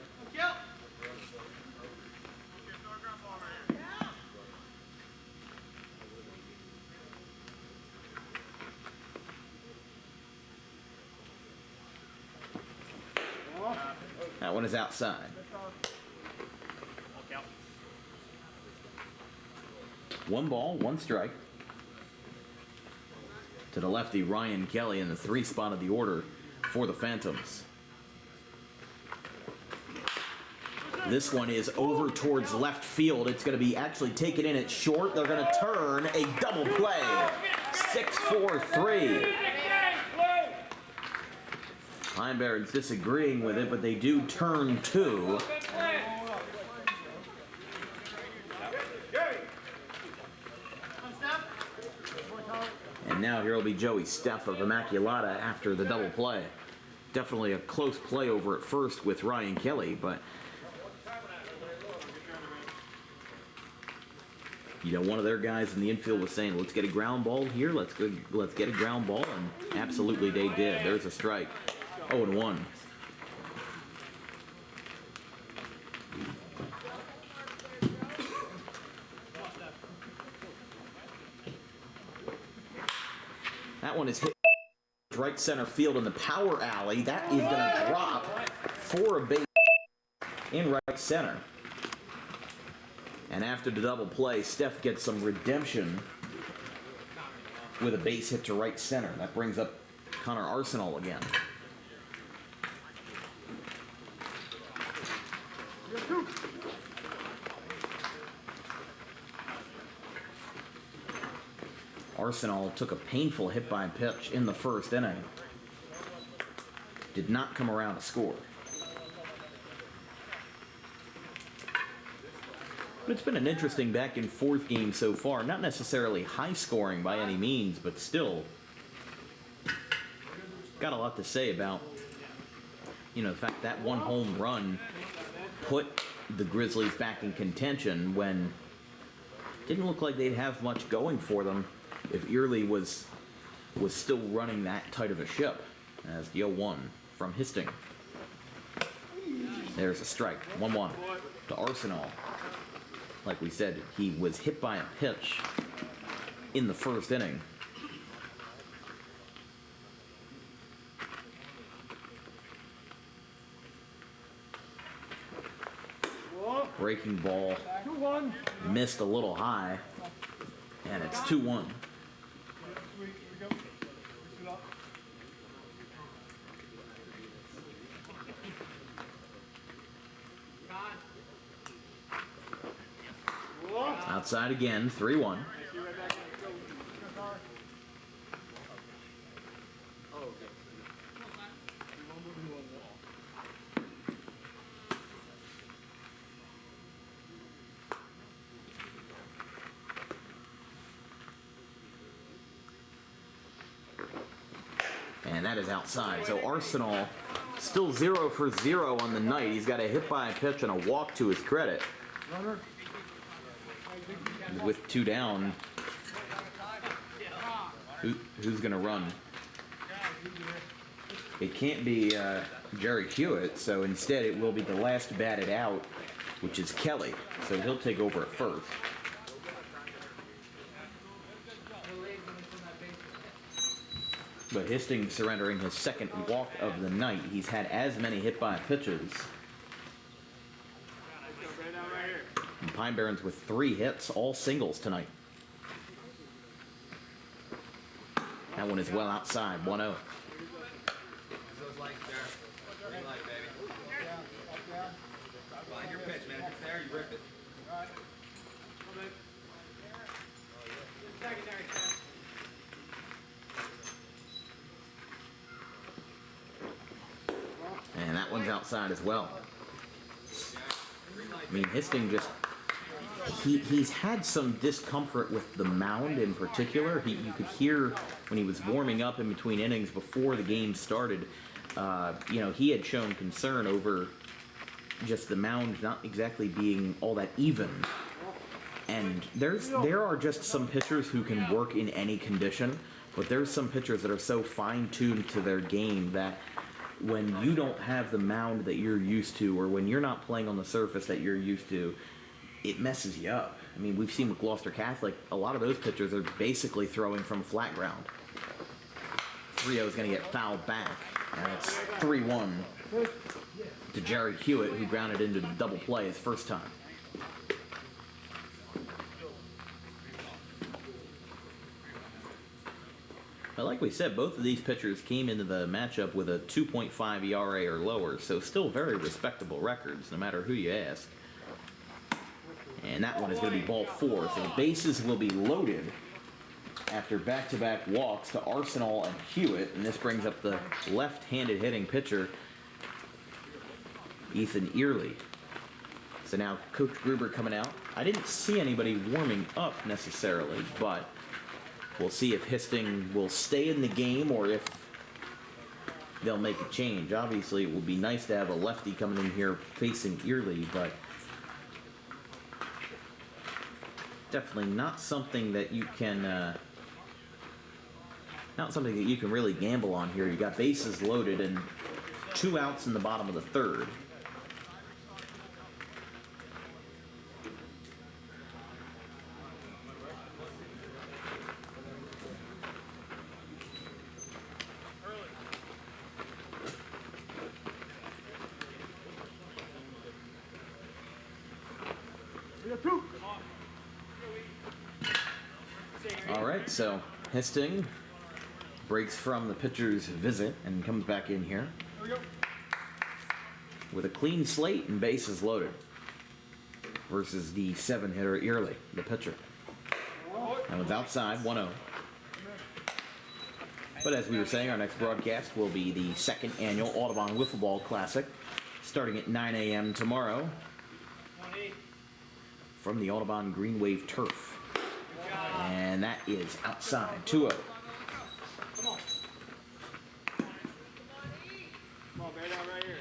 That one is outside. 1 ball, 1 strike. to the lefty Ryan Kelly in the 3 spot of the order for the Phantoms. This one is over towards left field. It's going to be actually taken in at short. They're going to turn a double play. 6-4-3. Barrens disagreeing with it, but they do turn 2. And now here will be Joey Steff of Immaculata after the double play. Definitely a close play over at first with Ryan Kelly, but you know, one of their guys in the infield was saying, let's get a ground ball here, let's get a ground ball, and absolutely they did. There's a strike. 0-1. That one is hit right center field in the power alley. That is going to drop for a base in right center. And after the double play, Steph gets some redemption with a base hit to right center. That brings up Connor Arsenal again. Arsenal took a painful hit by pitch in the first inning. Did not come around to score. But it's been an interesting back and forth game so far. Not necessarily high scoring by any means, but still got a lot to say about, you know, the fact that one home run put the Grizzlies back in contention when it didn't look like they'd have much going for them if Early was still running that tight of a ship, as the 0-1 from Hastings. There's a strike. 1-1 to Arsenal. Like we said, he was hit by a pitch in the first inning. Breaking ball missed a little high, and it's 2-1. Outside again, 3-1. And that is outside. So Arsenal still 0 for 0 on the night. He's got a hit by a pitch and a walk to his credit. With 2 down, who's going to run? It can't be Jerry Hewitt, so instead it will be the last batted out, which is Kelly. So he'll take over at first. But Hastings surrendering his second walk of the night. He's had as many hit by pitches. And Barrens with 3 hits, all singles tonight. That one is well outside, 1-0. Find your pitch, man. If it's there, you rip it. And that one's outside as well. I mean, Hastings just... He's had some discomfort with the mound in particular. You could hear when he was warming up in between innings before the game started, you know, he had shown concern over just the mound not exactly being all that even. And there are just some pitchers who can work in any condition, but there's some pitchers that are so fine-tuned to their game that when you don't have the mound that you're used to, or when you're not playing on the surface that you're used to, it messes you up. I mean, we've seen with Gloucester Catholic, a lot of those pitchers are basically throwing from flat ground. 3-0 is going to get fouled back, and it's 3-1 to Jerry Hewitt, who grounded into the double play his first time. But like we said, both of these pitchers came into the matchup with a 2.5 ERA or lower, so still very respectable records, no matter who you ask. And that one is going to be ball 4, so the bases will be loaded after back-to-back walks to Arsenal and Hewitt, and this brings up the left-handed hitting pitcher, Ethan Early. So now Coach Gruber coming out. I didn't see anybody warming up necessarily, but we'll see if Histing will stay in the game or if they'll make a change. Obviously, it would be nice to have a lefty coming in here facing Early, but definitely not something that you can really gamble on here. You got bases loaded and 2 outs in the bottom of the 3rd. All right, so Histing breaks from the pitcher's visit and comes back in here with a clean slate and bases loaded versus the 7-hitter Early, the pitcher. That one's outside, 1-0. But as we were saying, our next broadcast will be the 2nd annual Audubon Wiffle Ball Classic, starting at 9 a.m. tomorrow from the Audubon Green Wave Turf. And that is outside, 2-0. Come on, bear down right here.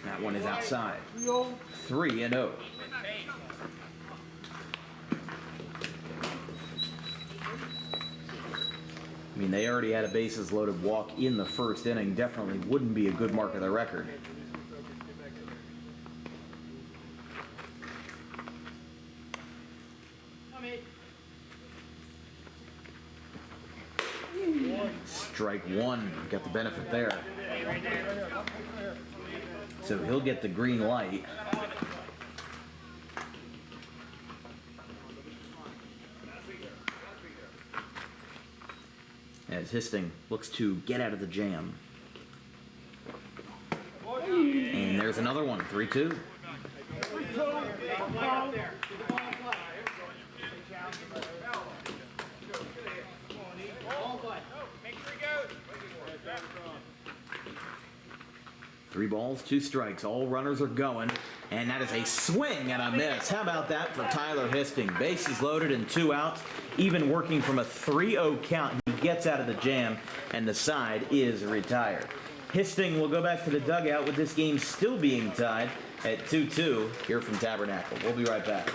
That one is outside, 3-0. I mean, they already had a bases loaded walk in the 1st inning. Definitely wouldn't be a good mark of their record. Strike 1, got the benefit there. So he'll get the green light. As Histing looks to get out of the jam. And there's another one, 3-2. Three balls, 2 strikes. All runners are going. And that is a swing and a miss. How about that for Tyler Histing? Bases loaded and 2 outs. Even working from a 3-0 count, he gets out of the jam, and the side is retired. Histing will go back to the dugout with this game still being tied at 2-2 here from Tabernacle. We'll be right back.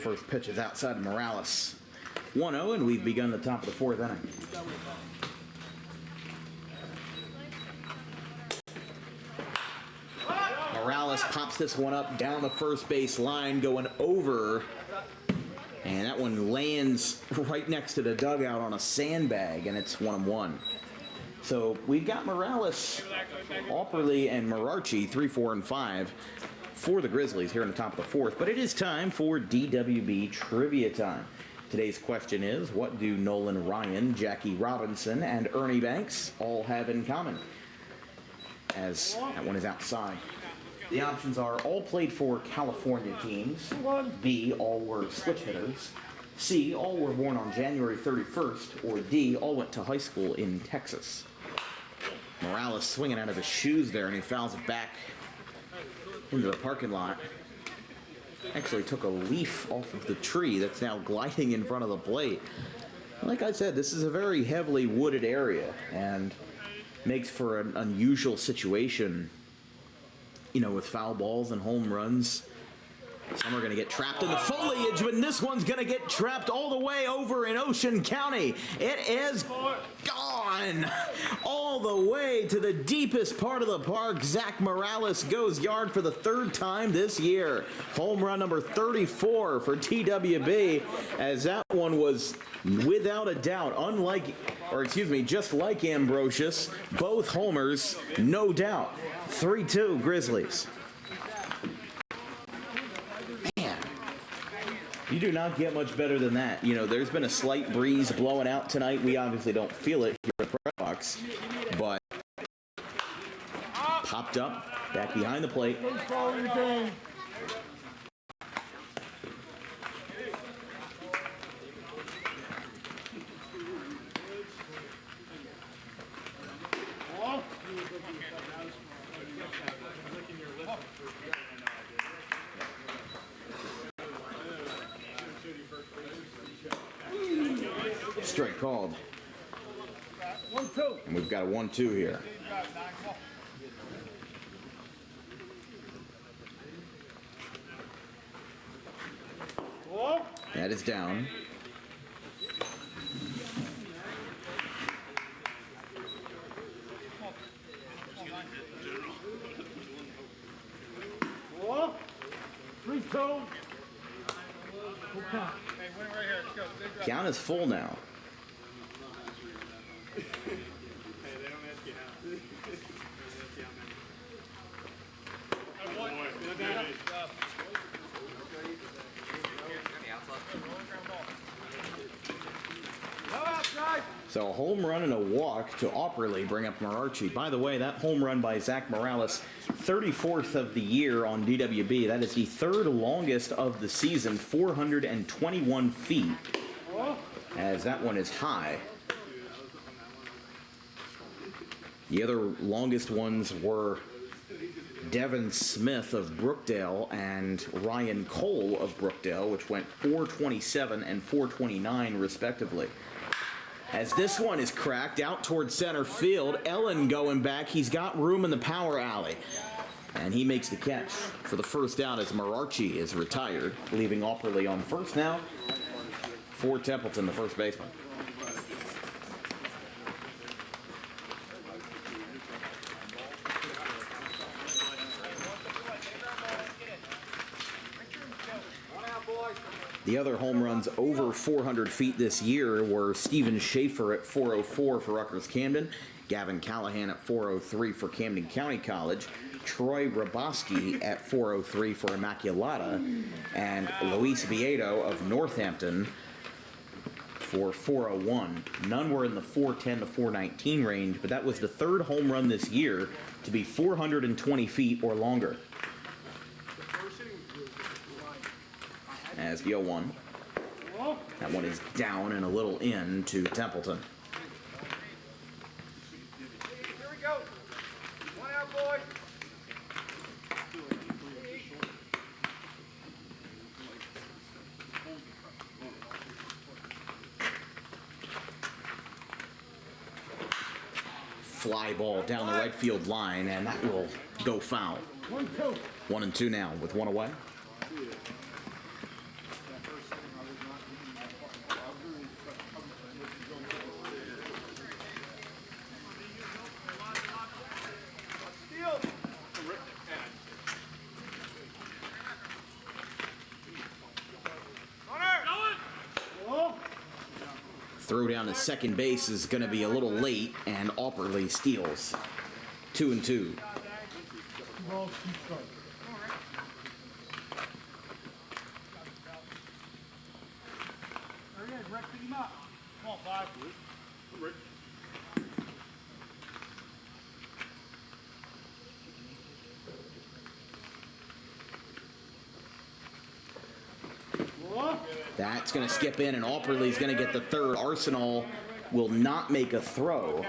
First pitch is outside of Morales. 1-0, and we've begun the top of the fourth inning. Morales pops this one up down the first base line, going over, and that one lands right next to the dugout on a sandbag, and it's 1-1. So we've got Morales, Auperley, and Marachi 3, 4, and 5 for the Grizzlies here in the top of the fourth. But it is time for DWB Trivia Time. Today's question is, what do Nolan Ryan, Jackie Robinson, and Ernie Banks all have in common? As that one is outside. The options are all played for California teams, B, all were switch hitters, C, all were born on January 31st, or D, all went to high school in Texas. Morales swinging out of his shoes there, and he fouls it back into the parking lot. Actually took a leaf off of the tree that's now gliding in front of the plate. Like I said, this is a very heavily wooded area and makes for an unusual situation, you know, with foul balls and home runs. Some are going to get trapped in the foliage, but this one's going to get trapped all the way over in Ocean County. It is gone all the way to the deepest part of the park. Zach Morales goes yard for the third time this year. Home run number 34 for TWB, as that one was without a doubt, just like Ambrosius, both homers, no doubt. 3-2 Grizzlies. You do not get much better than that. You know, there's been a slight breeze blowing out tonight. We obviously don't feel it here at the press box, but popped up, back behind the plate. Strike called. 1-2. And we've got a 1-2 here. That is down. Count is full now. So a home run and a walk to Auperley bring up Marachi. By the way, that home run by Zach Morales, 34th of the year on DWB. That is the third longest of the season, 421 feet, as that one is high. The other longest ones were Devin Smith of Brookdale and Ryan Cole of Brookdale, which went 427 and 429 respectively. As this one is cracked out towards center field, Ellen going back. He's got room in the power alley. And he makes the catch for the first out as Marachi is retired, leaving Auperley on first now for Templeton, the first baseman. The other home runs over 400 feet this year were Steven Schaefer at 404 for Rutgers Camden, Gavin Callahan at 403 for Camden County College, Troy Raboski at 403 for Immaculata, and Luis Viedo of Northampton for 401. None were in the 410 to 419 range, but that was the third home run this year to be 420 feet or longer. As the 0-1. That one is down and a little in to Templeton. Here we go. One out, boys. Fly ball down the right field line, and that will go foul. 1-2. 1-2 now with one away. throw down to second base is going to be a little late, and Auperley steals. 2-2. That's going to skip in, and Auperley's going to get the third. Arsenal will not make a throw.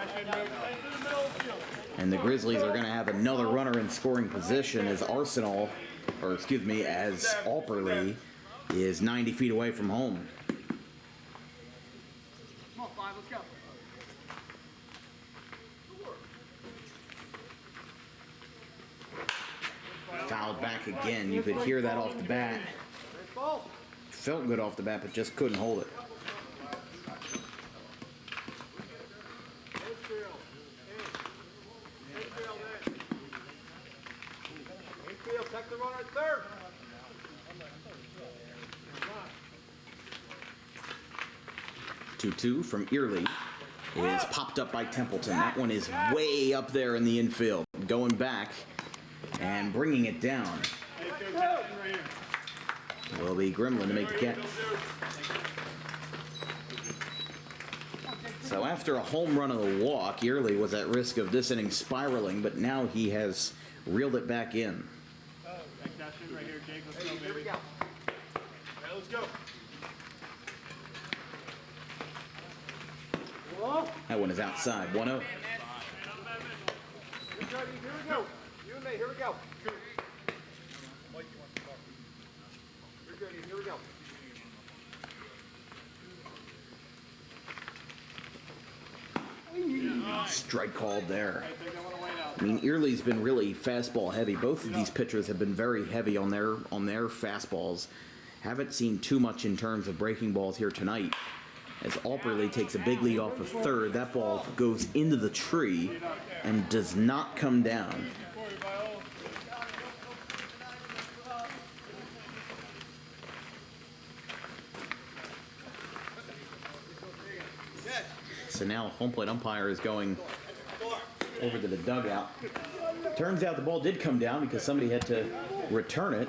And the Grizzlies are going to have another runner in scoring position as as Auperley is 90 feet away from home. Come on, 5, let's go. Fouled back again. You could hear that off the bat. Felt good off the bat, but just couldn't hold it. Take the runner at third. 2-2 from Early is popped up by Templeton. That one is way up there in the infield. Going back and bringing it down will be Gremlin to make the catch. So after a home run of the walk, Early was at risk of this inning spiraling, but now he has reeled it back in. Right here, Jake. Let's go, baby. Here we go. All right, let's go. That one is outside. 1-0. Here we go. You and me, here we go. Here we go. Strike called there. I mean, Early's been really fastball heavy. Both of these pitchers have been very heavy on their fastballs. Haven't seen too much in terms of breaking balls here tonight. As Auperley takes a big lead off of third, that ball goes into the tree and does not come down. So now home plate umpire is going over to the dugout. Turns out the ball did come down because somebody had to return it.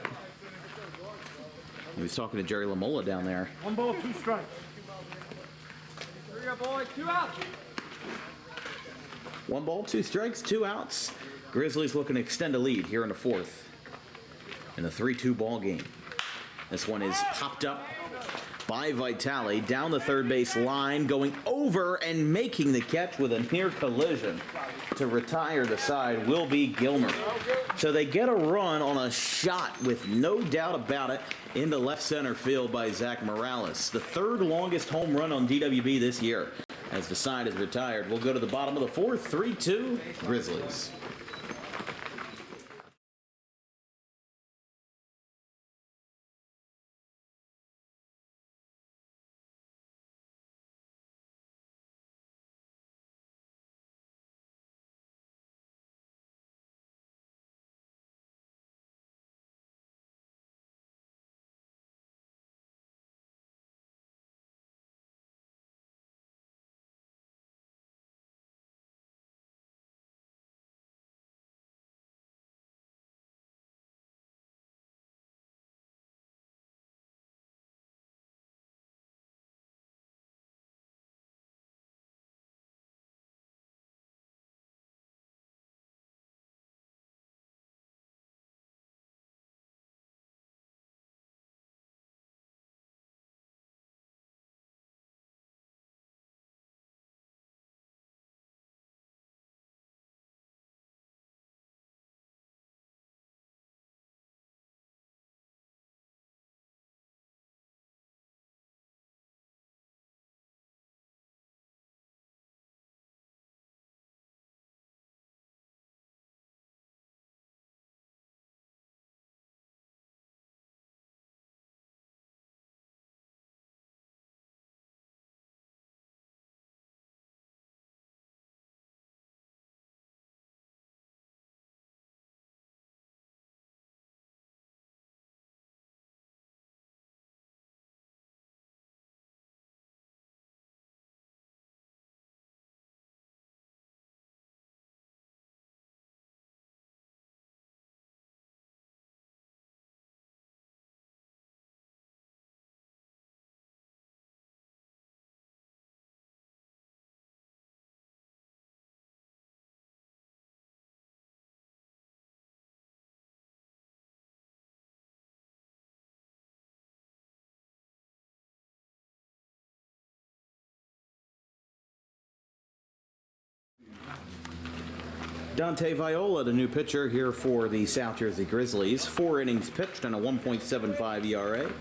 He was talking to Jerry Lamola down there. 1 ball, 2 strikes. Here we go, boys. 2 outs. 1 ball, 2 strikes, 2 outs. Grizzlies looking to extend a lead here in the fourth in a 3-2 ball game. This one is popped up by Vitale down the third base line, going over and making the catch with a near collision to retire the side will be Gilmer. So they get a run on a shot with no doubt about it into left center field by Zach Morales. The third longest home run on DWB this year as the side is retired. We'll go to the bottom of the fourth, 3-2 Grizzlies. Dante Viola, the new pitcher here for the South Jersey Grizzlies. 4 innings pitched and a 1.75 ERA.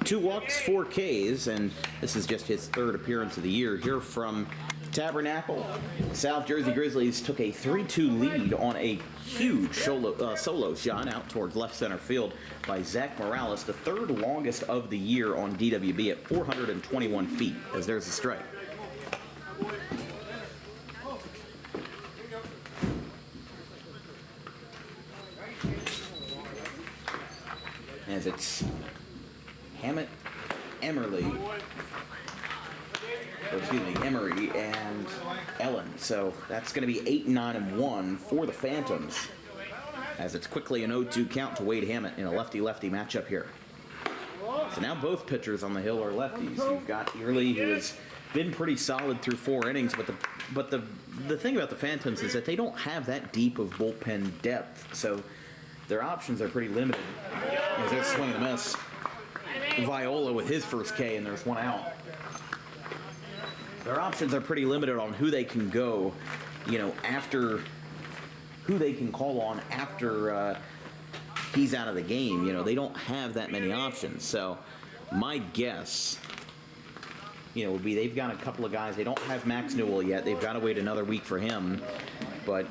2 walks, 4 Ks, and this is just his 3rd appearance of the year here from Tabernacle. South Jersey Grizzlies took a 3-2 lead on a huge solo shot out towards left center field by Zach Morales, the 3rd longest of the year on DWB at 421 feet, as there's a strike. As it's Hammett, Emery, and Ellen. So that's going to be 8, 9, and 1 for the Phantoms, as it's quickly an 0-2 count to Wade Hammett in a lefty-lefty matchup here. So now both pitchers on the hill are lefties. You've got Early, who has been pretty solid through 4 innings, but the thing about the Phantoms is that they don't have that deep of bullpen depth, so their options are pretty limited. As they're swinging a miss. Viola with his first K, and there's 1 out. Their options are pretty limited on who they can go, after, who they can call on after he's out of the game. They don't have that many options. So my guess, would be they've got a couple of guys. They don't have Max Newell yet. They've got to wait another week for him. But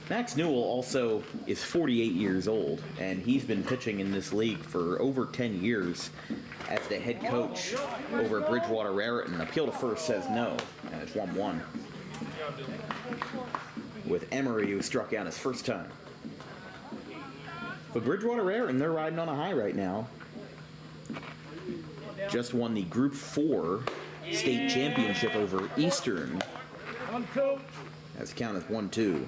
Max Newell also is 48 years old, and he's been pitching in this league for over 10 years as the head coach over at Bridgewater Raritan. Appeal to first says no, and it's 1-1. With Emery, who struck out his first time. But Bridgewater Raritan, they're riding on a high right now. Just won the Group 4 state championship over Eastern. As the count is 1-2.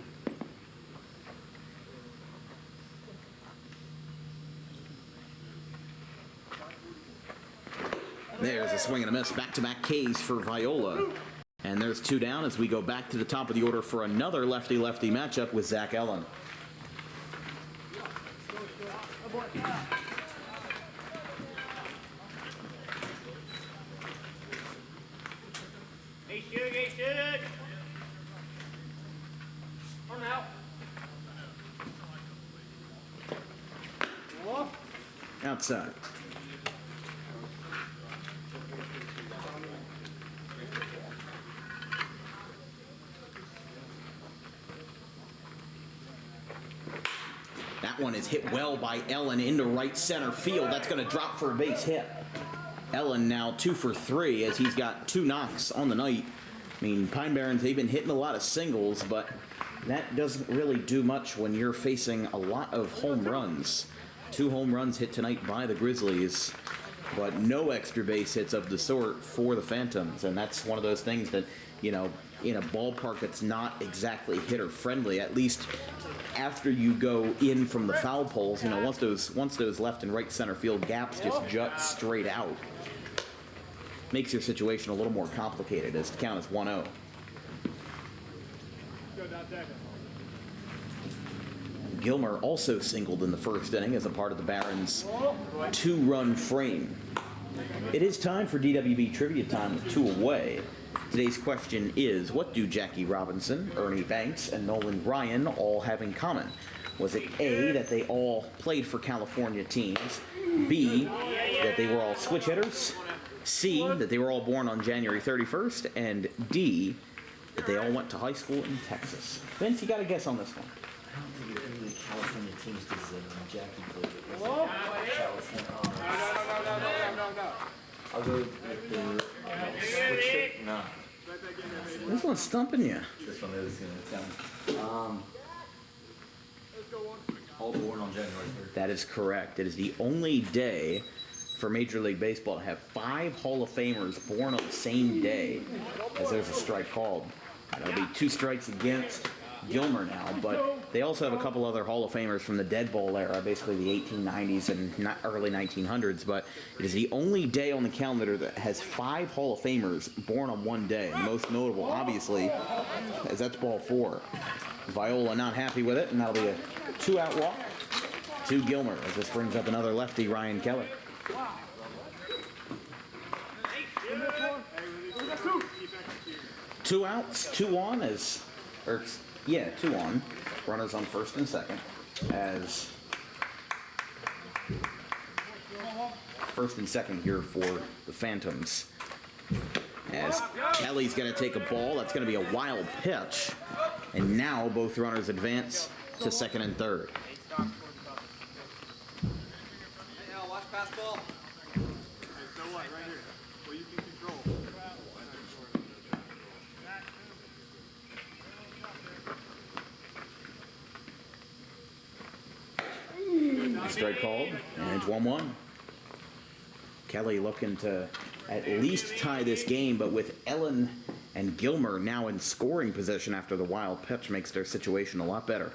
There's a swing and a miss. Back-to-back Ks for Viola. And there's 2 down as we go back to the top of the order for another lefty-lefty matchup with Zach Ellen. Outside. That one is hit well by Ellen into right center field. That's going to drop for a base hit. Ellen now 2 for 3 as he's got 2 knocks on the night. I mean, Pine Barrens, they've been hitting a lot of singles, but that doesn't really do much when you're facing a lot of home runs. 2 home runs hit tonight by the Grizzlies, but no extra base hits of the sort for the Phantoms. And that's one of those things that, in a ballpark that's not exactly hitter friendly, at least after you go in from the foul poles, once those left and right center field gaps just jut straight out, makes your situation a little more complicated as the count is 1-0. Gilmer also singled in the first inning as a part of the Barrens' 2-run frame. It is time for DWB Trivia Time with 2 away. Today's question is, what do Jackie Robinson, Ernie Banks, and Nolan Ryan all have in common? Was it A, that they all played for California teams, B, that they were all switch hitters, C, that they were all born on January 31st, and D, that they all went to high school in Texas? Vince, you got a guess on this one. I don't think there are any California teams because Jackie played it. California. No. I'll go with the switch hit. No. This one's stumping you. This one is going to sound. All born on January 3rd. That is correct. It is the only day for Major League Baseball to have 5 Hall of Famers born on the same day, as there's a strike called. That'll be 2 strikes against Gilmer now, but they also have a couple other Hall of Famers from the Dead Bowl era, basically the 1890s and early 1900s, but it is the only day on the calendar that has 5 Hall of Famers born on one day. The most notable, obviously, as that's ball 4. Viola not happy with it, and that'll be a 2-out walk to Gilmer, as this brings up another lefty, Ryan Keller. 2 outs, 2 on, Yeah, 2 on. Runners on first and second. As first and second here for the Phantoms. As Kelly's going to take a ball. That's going to be a wild pitch. And now both runners advance to second and third. Watch pass ball. Strike called, and it's 1-1. Kelly looking to at least tie this game, but with Ellen and Gilmer now in scoring position after the wild pitch makes their situation a lot better.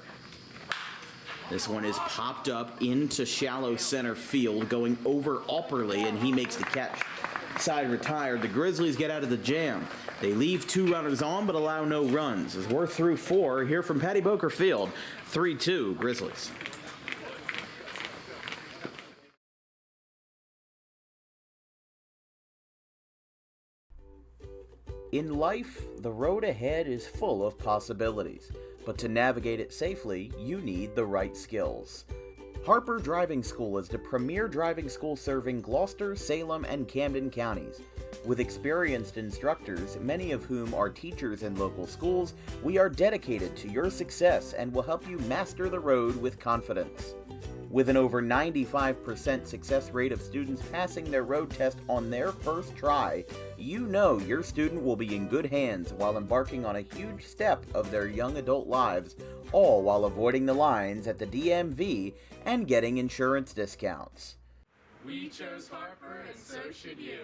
This one is popped up into shallow center field, going over Opperly, and he makes the catch. Side retired. The Grizzlies get out of the jam. They leave 2 runners on, but allow no runs. As we're through 4 here from Patty Boker Field, 3-2 Grizzlies. In life, the road ahead is full of possibilities, but to navigate it safely, you need the right skills. Harper Driving School is the premier driving school serving Gloucester, Salem, and Camden counties. With experienced instructors, many of whom are teachers in local schools, we are dedicated to your success and will help you master the road with confidence. With an over 95% success rate of students passing their road test on their first try, you know your student will be in good hands while embarking on a huge step of their young adult lives, all while avoiding the lines at the DMV and getting insurance discounts. We chose Harper, and so should you.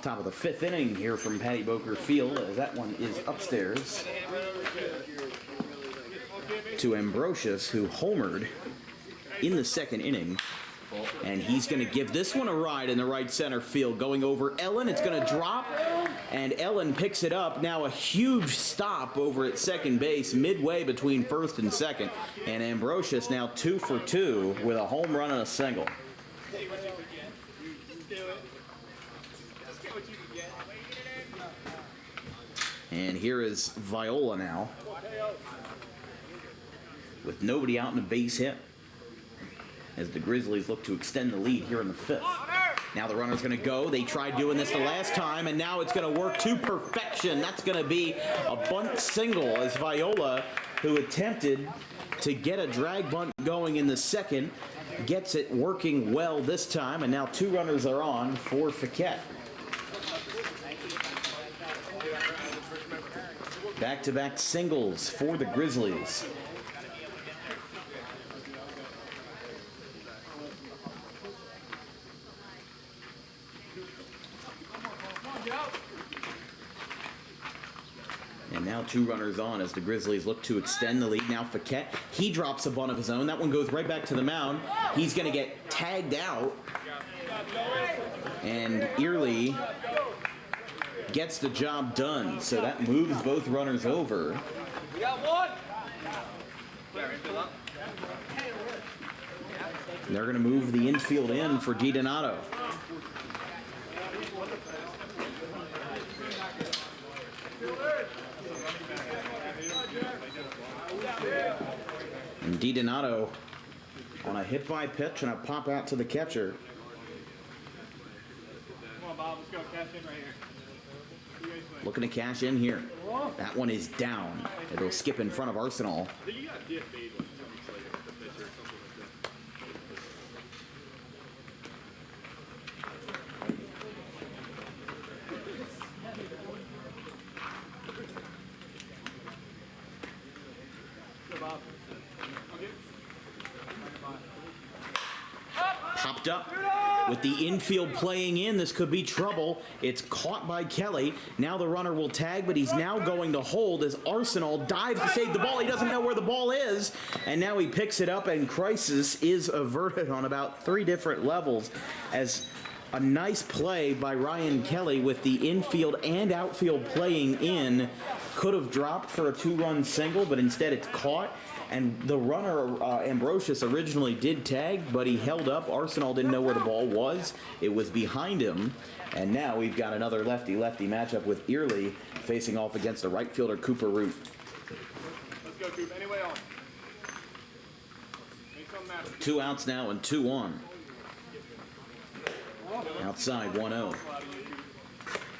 Top of the 5th inning here from Patty Boker Field, as that one is upstairs to Ambrosius, who homered in the 2nd inning. And he's going to give this one a ride in the right center field, going over Ellen. It's going to drop, and Ellen picks it up. Now a huge stop over at second base, midway between first and second. And Ambrosius now 2 for 2 with a home run and a single. And here is Viola now, with nobody out in a base hit, as the Grizzlies look to extend the lead here in the 5th. Now the runner's going to go. They tried doing this the last time, and now it's going to work to perfection. That's going to be a bunt single, as Viola, who attempted to get a drag bunt going in the 2nd, gets it working well this time, and now 2 runners are on for Fiquette. Back-to-back singles for the Grizzlies. And now 2 runners on as the Grizzlies look to extend the lead. Now Fiquette, he drops a bunt of his own. That one goes right back to the mound. He's going to get tagged out. And Early gets the job done, so that moves both runners over. We got one. And they're going to move the infield in for DiDonato. And DiDonato on a hit by pitch and a pop out to the catcher. Come on, Bob. Let's go. Cash in right here. looking to cash in here. That one is down. It'll skip in front of Arsenal. Popped up with the infield playing in. This could be trouble. It's caught by Kelly. Now the runner will tag, but he's now going to hold as Arsenal dives to save the ball. He doesn't know where the ball is, and now he picks it up, and crisis is averted on about 3 different levels as a nice play by Ryan Kelly with the infield and outfield playing in. Could have dropped for a 2-run single, but instead it's caught. And the runner, Ambrosius, originally did tag, but he held up. Arsenal didn't know where the ball was. It was behind him. And now we've got another lefty-lefty matchup with Early facing off against the right fielder, Cooper Root. Let's go, Coop. Anyway on. Make something happen. 2 outs now and 2 on. Outside 1-0.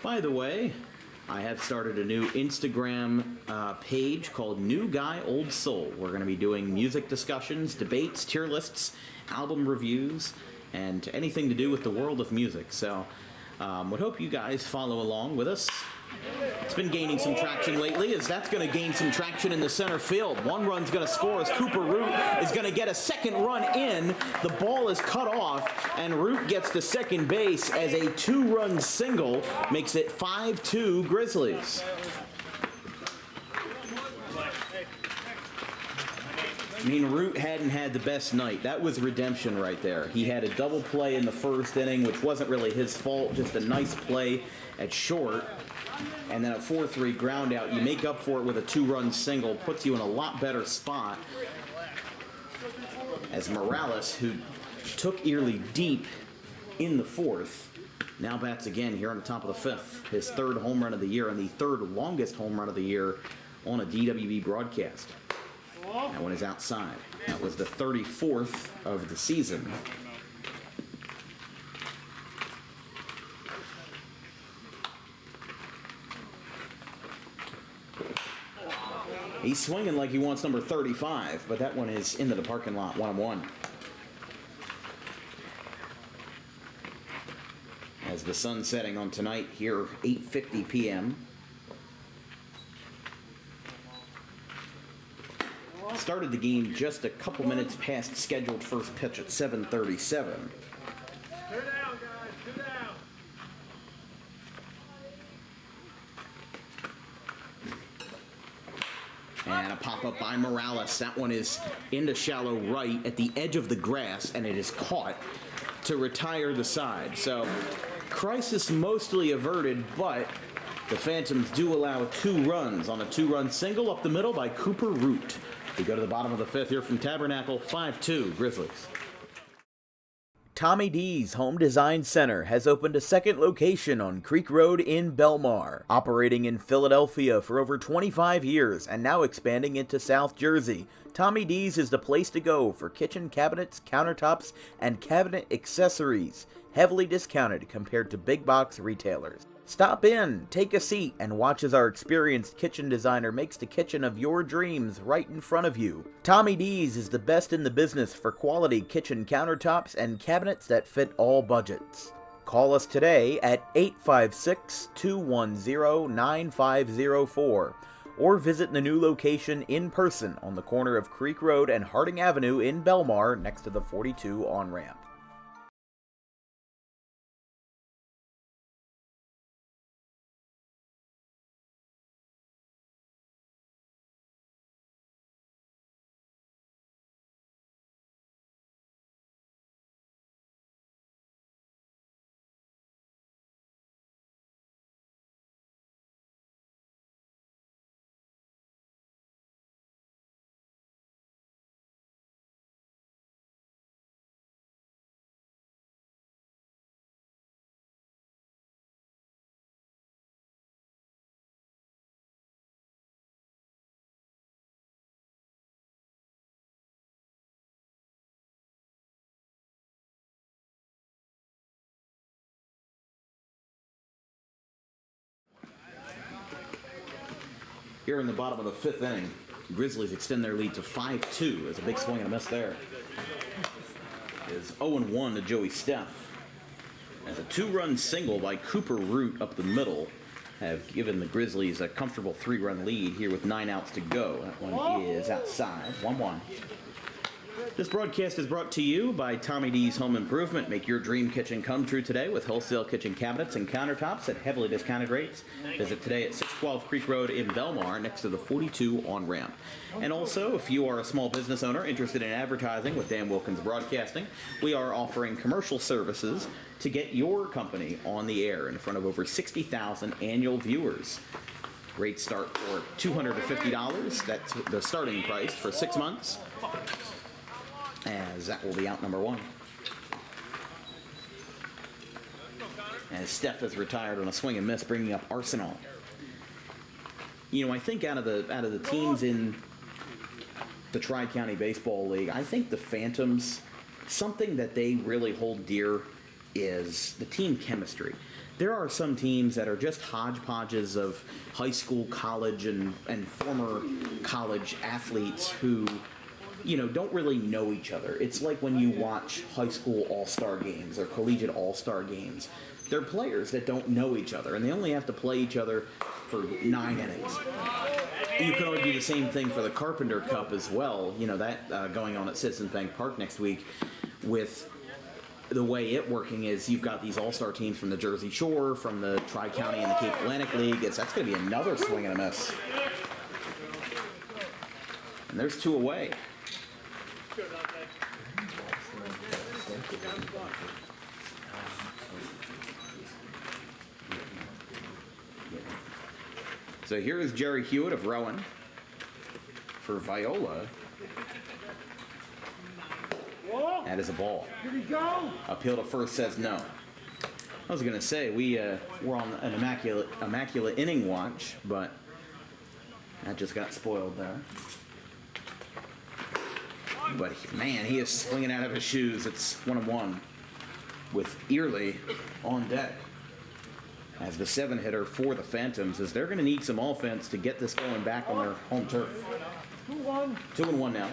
By the way, I have started a new Instagram page called New Guy Old Soul. We're going to be doing music discussions, debates, tier lists, album reviews, and anything to do with the world of music. So would hope you guys follow along with us. It's been gaining some traction lately, as that's going to gain some traction in the center field. 1 run's going to score as Cooper Root is going to get a 2nd run in. The ball is cut off, and Root gets to second base as a 2-run single makes it 5-2 Grizzlies. I mean, Root hadn't had the best night. That was redemption right there. He had a double play in the 1st inning, which wasn't really his fault, just a nice play at short. And then a 4-3 ground out. You make up for it with a 2-run single, puts you in a lot better spot. As Morales, who took Early deep in the 4th, now bats again here on the top of the 5th. His 3rd home run of the year and the 3rd longest home run of the year on a DWB broadcast. That one is outside. That was the 34th of the season. He's swinging like he wants number 35, but that one is into the parking lot, 1-1. As the sun setting on tonight here, 8:50 p.m. Started the game just a couple minutes past scheduled first pitch at 7:37. 2 down, guys. 2 down. And a pop-up by Morales. That one is into shallow right at the edge of the grass, and it is caught to retire the side. So, crisis mostly averted, but the Phantoms do allow 2 runs on a 2-run single up the middle by Cooper Root. We go to the bottom of the 5th here from Tabernacle, 5-2 Grizzlies. Tommy D's Home Design Center has opened a 2nd location on Creek Road in Belmar, operating in Philadelphia for over 25 years and now expanding into South Jersey. Tommy D's is the place to go for kitchen cabinets, countertops, and cabinet accessories, heavily discounted compared to big box retailers. Stop in, take a seat, and watch as our experienced kitchen designer makes the kitchen of your dreams right in front of you. Tommy D's is the best in the business for quality kitchen countertops and cabinets that fit all budgets. Call us today at 856-210-9504 or visit the new location in person on the corner of Creek Road and Harding Avenue in Belmar next to the 42 on-ramp. Here in the bottom of the 5th inning, Grizzlies extend their lead to 5-2. There's a big swing and a miss there. Is 0-1 to Joey Steph. As a 2-run single by Cooper Root up the middle have given the Grizzlies a comfortable 3-run lead here with 9 outs to go. That one is outside, 1-1. This broadcast is brought to you by Tommy D's Home Improvement. Make your dream kitchen come true today with wholesale kitchen cabinets and countertops at heavily discounted rates. Visit today at 612 Creek Road in Belmar next to the 42 on-ramp. And also, if you are a small business owner interested in advertising with Dan Wilkins Broadcasting, we are offering commercial services to get your company on the air in front of over 60,000 annual viewers. Rates start for $250. That's the starting price for 6 months. As that will be out number 1. As Steph is retired on a swing and miss, bringing up Arsenal. You know, I think out of the teams in the Tri-County Baseball League, I think the Phantoms, something that they really hold dear is the team chemistry. There are some teams that are just hodgepodges of high school, college, and former college athletes who, you know, don't really know each other. It's like when you watch high school all-star games or collegiate all-star games. They're players that don't know each other, and they only have to play each other for 9 innings. You could argue the same thing for the Carpenter Cup as well. You know, that going on at Citizens Bank Park next week. With the way it working is, you've got these all-star teams from the Jersey Shore, from the Tri-County and the Cape Atlantic League. That's going to be another swing and a miss. And there's 2 away. So here is Jerry Hewitt of Rowan for Viola. That is a ball. Appeal to first says no. I was going to say we're on an immaculate inning watch, but that just got spoiled there. But man, he is swinging out of his shoes. It's 1-1 with Early on deck. As the 7-hitter for the Phantoms, as they're going to need some offense to get this going back on their home turf. 2-1 now.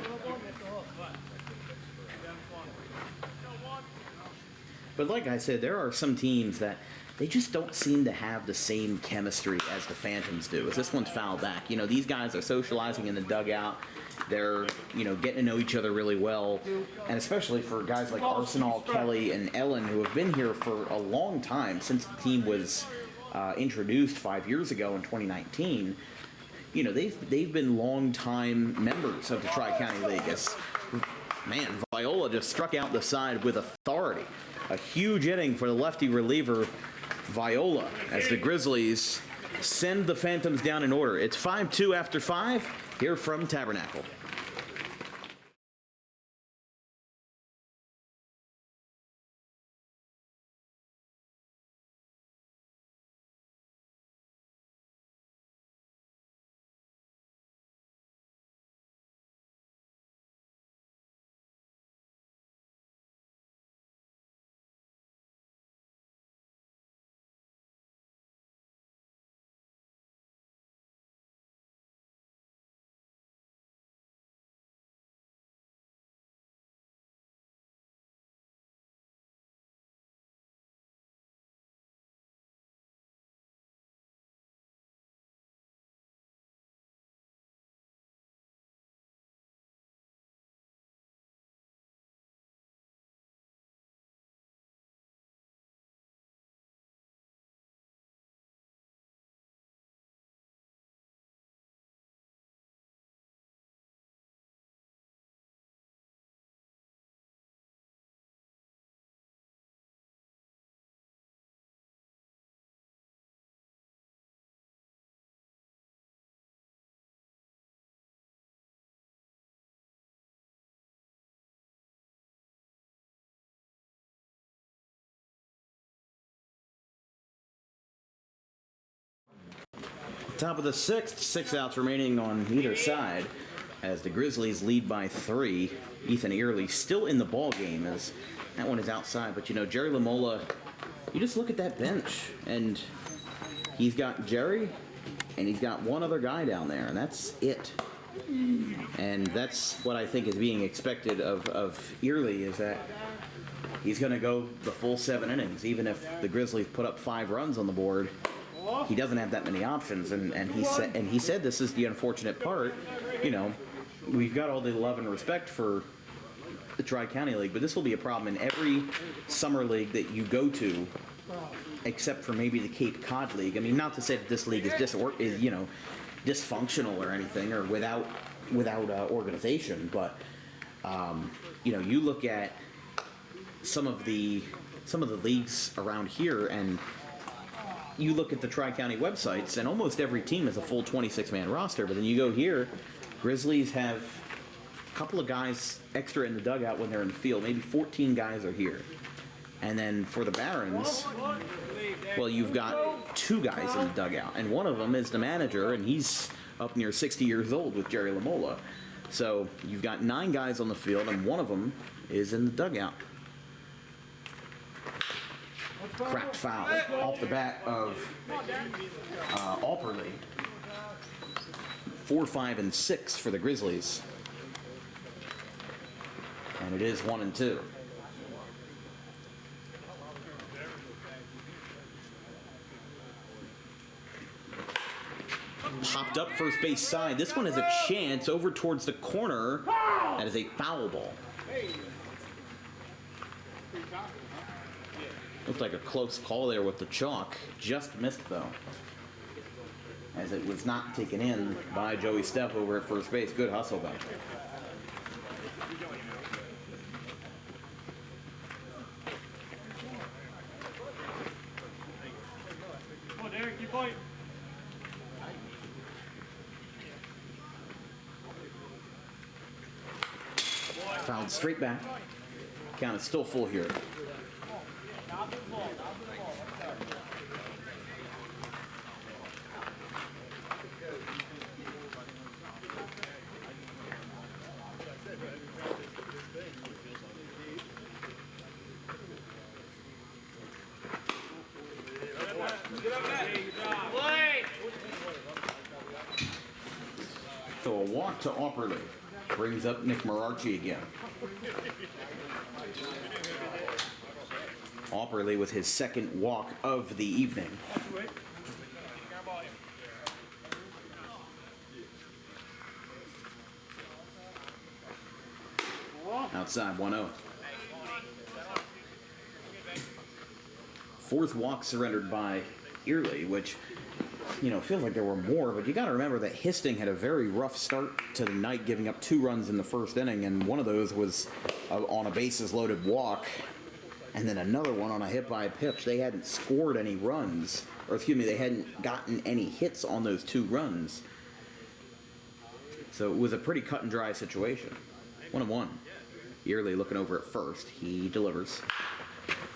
But like I said, there are some teams that they just don't seem to have the same chemistry as the Phantoms do. As this one's fouled back. You know, these guys are socializing in the dugout. They're, you know, getting to know each other really well. And especially for guys like Arsenal, Kelly, and Ellen, who have been here for a long time, since the team was introduced 5 years ago in 2019. You know, they've been long-time members of the Tri-County League. Man, Viola just struck out the side with authority. A huge inning for the lefty reliever, Viola, as the Grizzlies send the Phantoms down in order. It's 5-2 after 5 here from Tabernacle. Top of the 6th, 6 outs remaining on either side as the Grizzlies lead by 3. Ethan Early still in the ball game as that one is outside. But, you know, Jerry Lamola, you just look at that bench, and he's got Jerry, and he's got one other guy down there, and that's it. And that's what I think is being expected of Early, is that he's going to go the full 7 innings. Even if the Grizzlies put up 5 runs on the board, he doesn't have that many options. And he said this is the unfortunate part. You know, we've got all the love and respect for the Tri-County League, but this will be a problem in every summer league that you go to, except for maybe the Cape Cod League. I mean, not to say that this league is dysfunctional or anything, or without organization, but you know, you look at some of the leagues around here, and you look at the Tri-County websites, and almost every team has a full 26-man roster. But then you go here, Grizzlies have a couple of guys extra in the dugout when they're in the field. Maybe 14 guys are here. And then for the Barrens, well, you've got 2 guys in the dugout, and one of them is the manager, and he's up near 60 years old with Jerry Lamola. So you've got 9 guys on the field, and one of them is in the dugout. Cracked foul off the bat of Alperley. 4, 5, and 6 for the Grizzlies. And it is 1 and 2. Popped up first base side. This one has a chance over towards the corner. That is a foul ball. Looked like a close call there with the chalk. Just missed though, as it was not taken in by Joey Stepp over at first base. Good hustle though. Come on, Derek, keep fighting. Fouled straight back. Count is still full here. So a walk to Alperley. Brings up Nick Mararchi again. Alperley with his 2nd walk of the evening. Outside 1-0. 4th walk surrendered by Early, which, you know, feels like there were more, but you got to remember that Histing had a very rough start to the night, giving up 2 runs in the 1st inning, and one of those was on a bases-loaded walk, and then another one on a hit by pitch. They hadn't scored any runs, or excuse me, they hadn't gotten any hits on those 2 runs. So it was a pretty cut and dry situation. 1-1. Early looking over at first. He delivers.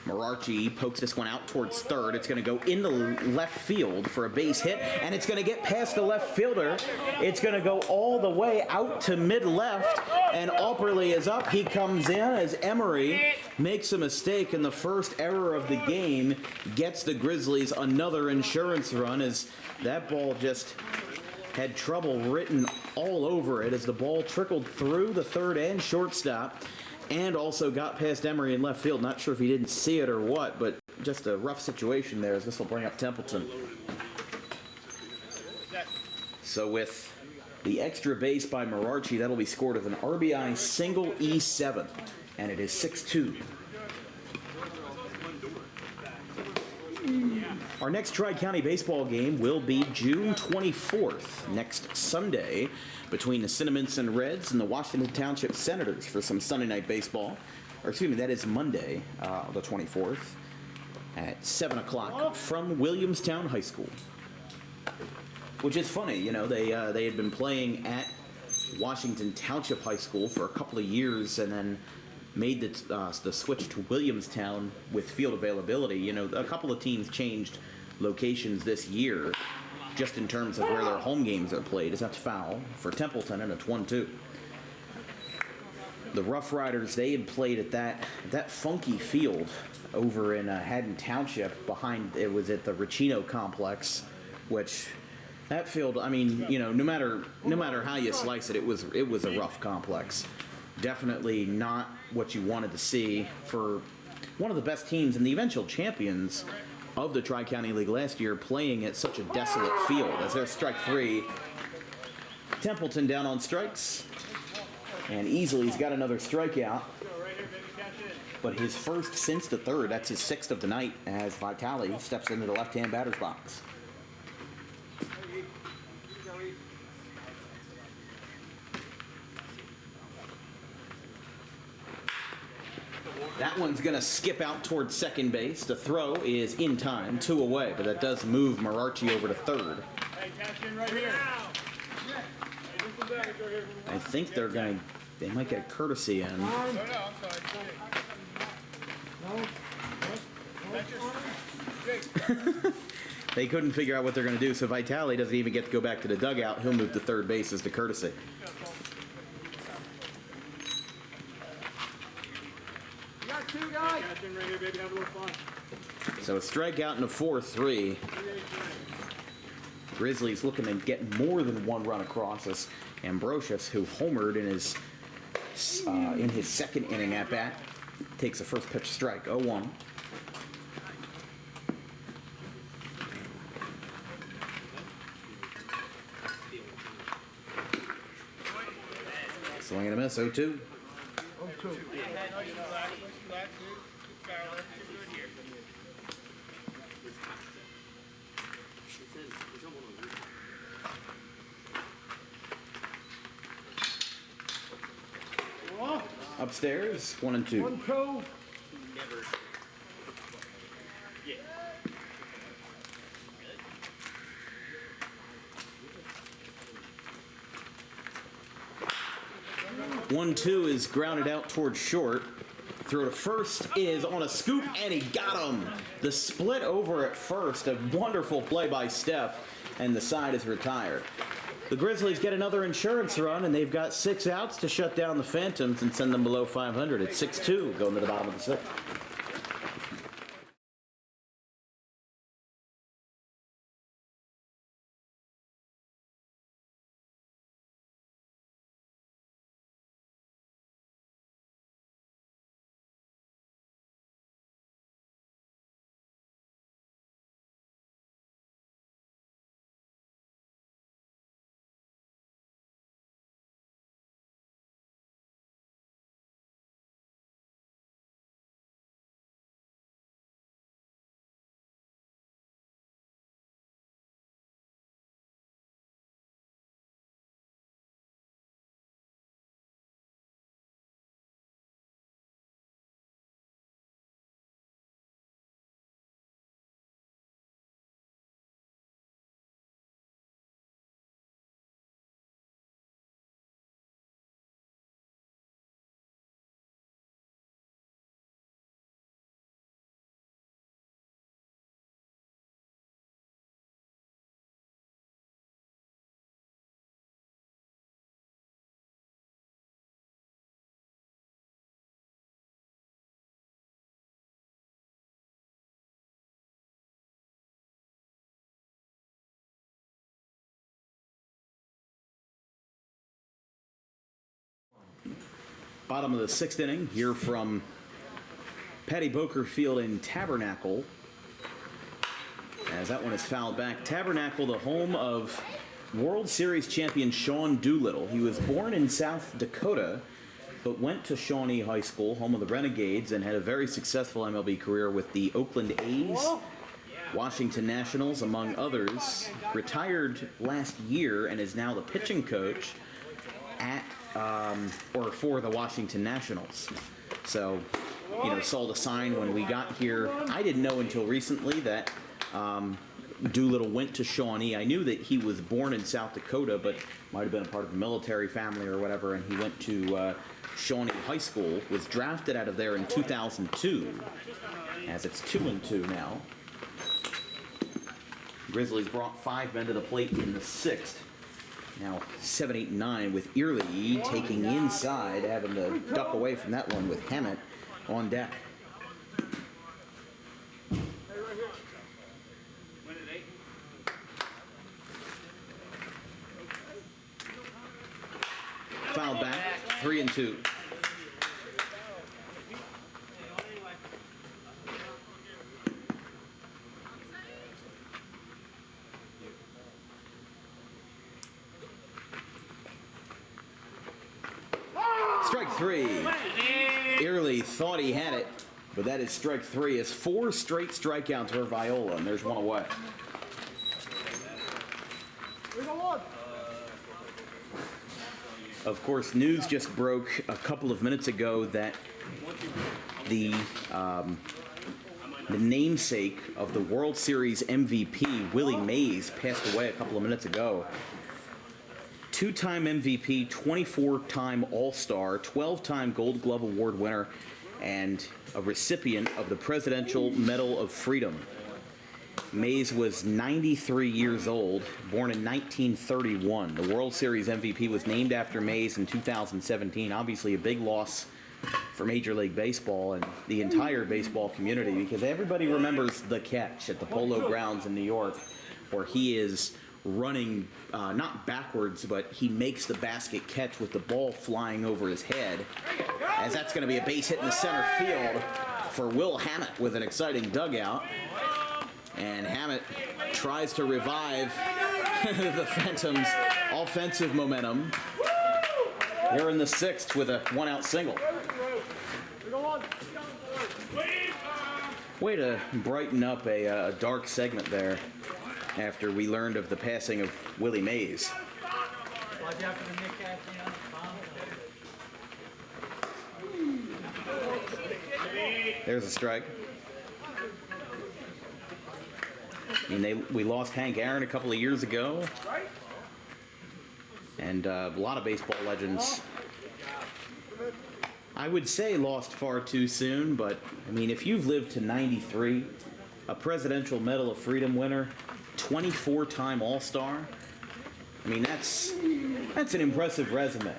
Mararchi pokes this one out towards third. It's going to go into left field for a base hit, and it's going to get past the left fielder. It's going to go all the way out to mid-left, and Alperley is up. He comes in as Emery makes a mistake, and the first error of the game gets the Grizzlies another insurance run, as that ball just had trouble written all over it as the ball trickled through the third and shortstop, and also got past Emery in left field. Not sure if he didn't see it or what, but just a rough situation there, as this will bring up Templeton. So with the extra base by Mararchi, that'll be scored as an RBI single E7, and it is 6-2. Our next Tri-County baseball game will be June 24th, next Sunday, between the Cinnaminson Reds and the Washington Township Senators for some Sunday night baseball. Or excuse me, that is Monday, the 24th, at 7 o'clock from Williamstown High School. Which is funny, you know, they had been playing at Washington Township High School for a couple of years, and then made the switch to Williamstown with field availability. You know, a couple of teams changed locations this year, just in terms of where their home games are played, as that's foul for Templeton, and it's 1-2. The Rough Riders, they had played at that funky field over in Haddon Township. It was at the Ricino complex, which That field, I mean, you know, no matter how you slice it, it was a rough complex. Definitely not what you wanted to see for one of the best teams and the eventual champions of the Tri-County League last year, playing at such a desolate field. As there's strike 3, Templeton down on strikes, and easily he's got another strikeout. But his first since the third. That's his 6th of the night as Vitale steps into the left-hand batter's box. That one's going to skip out towards second base. The throw is in time, 2 away, but that does move Marachi over to third. I think they might get a courtesy in. They couldn't figure out what they're going to do, so Vitale doesn't even get to go back to the dugout. He'll move to third base as the courtesy. So a strikeout and a 4-3. Grizzlies looking to get more than 1 run across as Ambrosius, who homered in his 2nd inning at bat, takes a first pitch strike, 0-1. Swing and a miss, 0-2. 2. Upstairs, 1 and 2. 1-2. 1-2 is grounded out towards short. Throw to first is on a scoop, and he got him. The split over at first, a wonderful play by Steph, and the side is retired. The Grizzlies get another insurance run, and they've got 6 outs to shut down the Phantoms and send them below 500. It's 6-2 going to the bottom of the 6th. Bottom of the 6th inning, here from Patty Boker Field in Tabernacle. As that one is fouled back. Tabernacle, the home of World Series champion Sean Doolittle. He was born in South Dakota, but went to Shawnee High School, home of the Renegades, and had a very successful MLB career with the Oakland A's, Washington Nationals, among others. Retired last year and is now the pitching coach at for the Washington Nationals. So, you know, saw the sign when we got here. I didn't know until recently that Doolittle went to Shawnee. I knew that he was born in South Dakota, but might have been a part of a military family or whatever, and he went to Shawnee High School, was drafted out of there in 2002, as it's 2-2 now. Grizzlies brought 5 men to the plate in the 6th. Now 7, 8, 9 with Early taking inside, having to duck away from that one with Hammett on deck. 3-2. Strike three. Early thought he had it, but that is strike three. It's 4 straight strikeouts for Viola, and there's one away. Of course, news just broke a couple of minutes ago that the namesake of the World Series MVP, Willie Mays, passed away a couple of minutes ago. 2-time MVP, 24-time All-Star, 12-time Gold Glove Award winner, and a recipient of the Presidential Medal of Freedom. Mays was 93 years old, born in 1931. The World Series MVP was named after Mays in 2017. Obviously a big loss for Major League Baseball and the entire baseball community, because everybody remembers the catch at the Polo Grounds in New York, where he is running, not backwards, but he makes the basket catch with the ball flying over his head, as that's going to be a base hit in the center field for Will Hammett with an exciting dugout. And Hammett tries to revive the Phantoms' offensive momentum. They're in the 6th with a 1-out single. Way to brighten up a dark segment there after we learned of the passing of Willie Mays. There's a strike. I mean, we lost Hank Aaron a couple of years ago, and a lot of baseball legends, I would say, lost far too soon. But I mean, if you've lived to 93, a Presidential Medal of Freedom winner, 24-time All-Star, I mean, that's an impressive resume.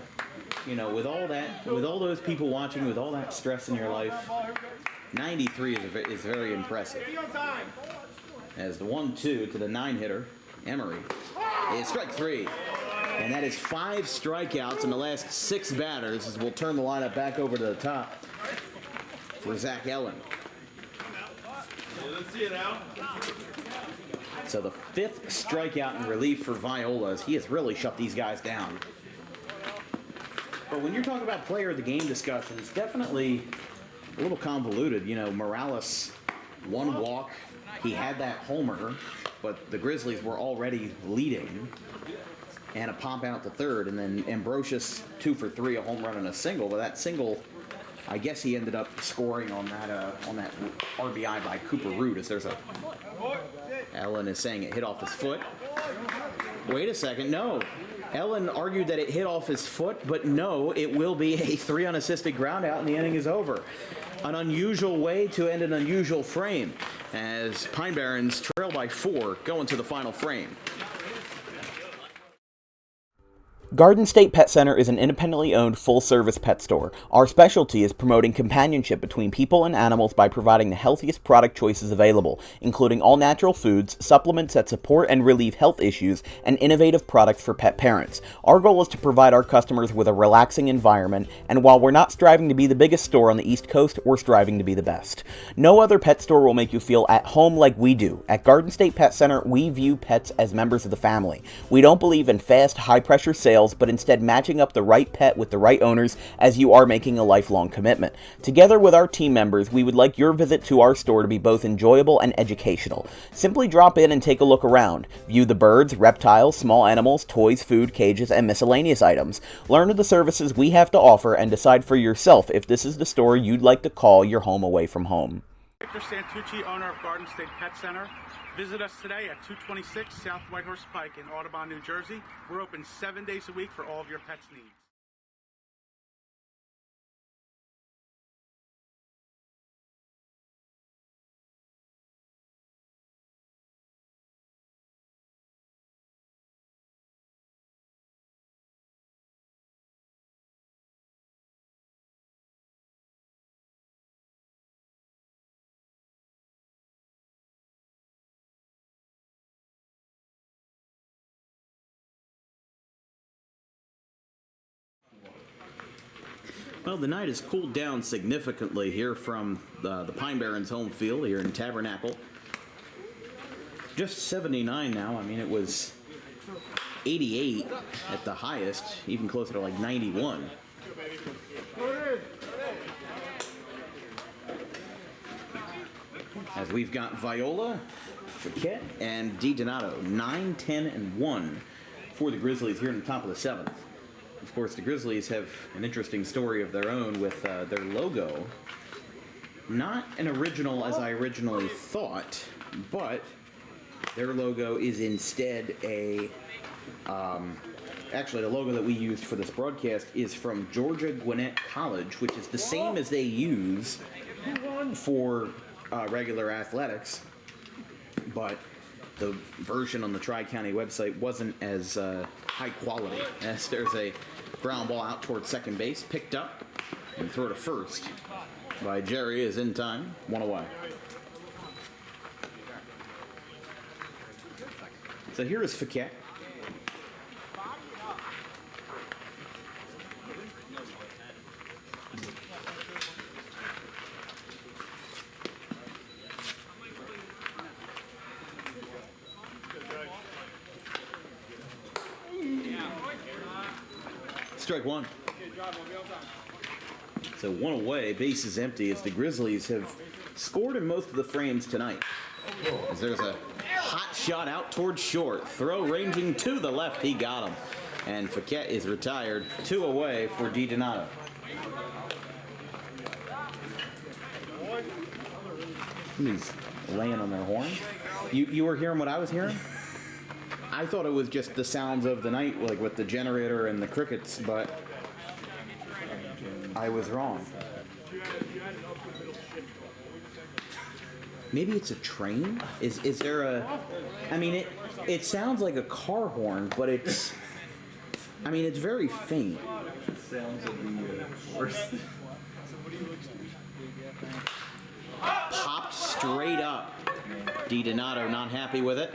You know, with all that, with all those people watching, with all that stress in your life, 93 is very impressive. As the 1-2 to the 9-hitter, Emery, is strike three. And that is 5 strikeouts in the last 6 batters, as we'll turn the lineup back over to the top for Zach Ellen. Let's see it out. So the 5th strikeout in relief for Viola, as he has really shut these guys down. But when you're talking about player of the game discussion, it's definitely a little convoluted. You know, Morales, 1 walk. He had that homer, but the Grizzlies were already leading, and a pop out to third, and then Ambrosius 2 for 3, a home run and a single. But that single, I guess he ended up scoring on that RBI by Cooper Root. As there's a Ellen is saying it hit off his foot. Wait a second, no. Ellen argued that it hit off his foot, but no, it will be a 3 unassisted ground out, and the inning is over. An unusual way to end an unusual frame, as Pine Barrens trail by 4 going to the final frame. Garden State Pet Center is an independently owned full-service pet store. Our specialty is promoting companionship between people and animals by providing the healthiest product choices available, including all-natural foods, supplements that support and relieve health issues, and innovative products for pet parents. Our goal is to provide our customers with a relaxing environment, and while we're not striving to be the biggest store on the East Coast, we're striving to be the best. No other pet store will make you feel at home like we do. At Garden State Pet Center, we view pets as members of the family. We don't believe in fast, high-pressure sales, but instead matching up the right pet with the right owners, as you are making a lifelong commitment. Together with our team members, we would like your visit to our store to be both enjoyable and educational. Simply drop in and take a look around. View the birds, reptiles, small animals, toys, food, cages, and miscellaneous items. Learn of the services we have to offer and decide for yourself if this is the store you'd like to call your home away from home. Victor Santucci, owner of Garden State Pet Center. Visit us today at 226 South Whitehorse Pike in Audubon, New Jersey. We're open 7 days a week for all of your pets' needs. Well, the night has cooled down significantly here from the Pine Barrens home field here in Tabernacle. Just 79 now. I mean, it was 88 at the highest, even closer to like 91. As we've got Viola, Paquette, and DiDonato, 9, 10, and 1 for the Grizzlies here in the top of the 7th. Of course, the Grizzlies have an interesting story of their own with their logo. Not an original as I originally thought, but their logo is instead a... actually, the logo that we used for this broadcast is from Georgia Gwinnett College, which is the same as they use for regular athletics, but the version on the Tri-County website wasn't as high quality, as there's a ground ball out towards second base, picked up, and throw to first by Jerry is in time, 1 away. So here is Paquette. Strike one. So 1 away, base is empty as the Grizzlies have scored in most of the frames tonight. As there's a hot shot out towards short. Throw ranging to the left, he got him. And Paquette is retired, 2 away for DiDonato. He's laying on their horn. You were hearing what I was hearing? I thought it was just the sounds of the night, like with the generator and the crickets, but I was wrong. Maybe it's a train? Is there a... I mean, it sounds like a car horn, but it's... I mean, it's very faint. Sounds of the horse. Popped straight up. DiDonato not happy with it.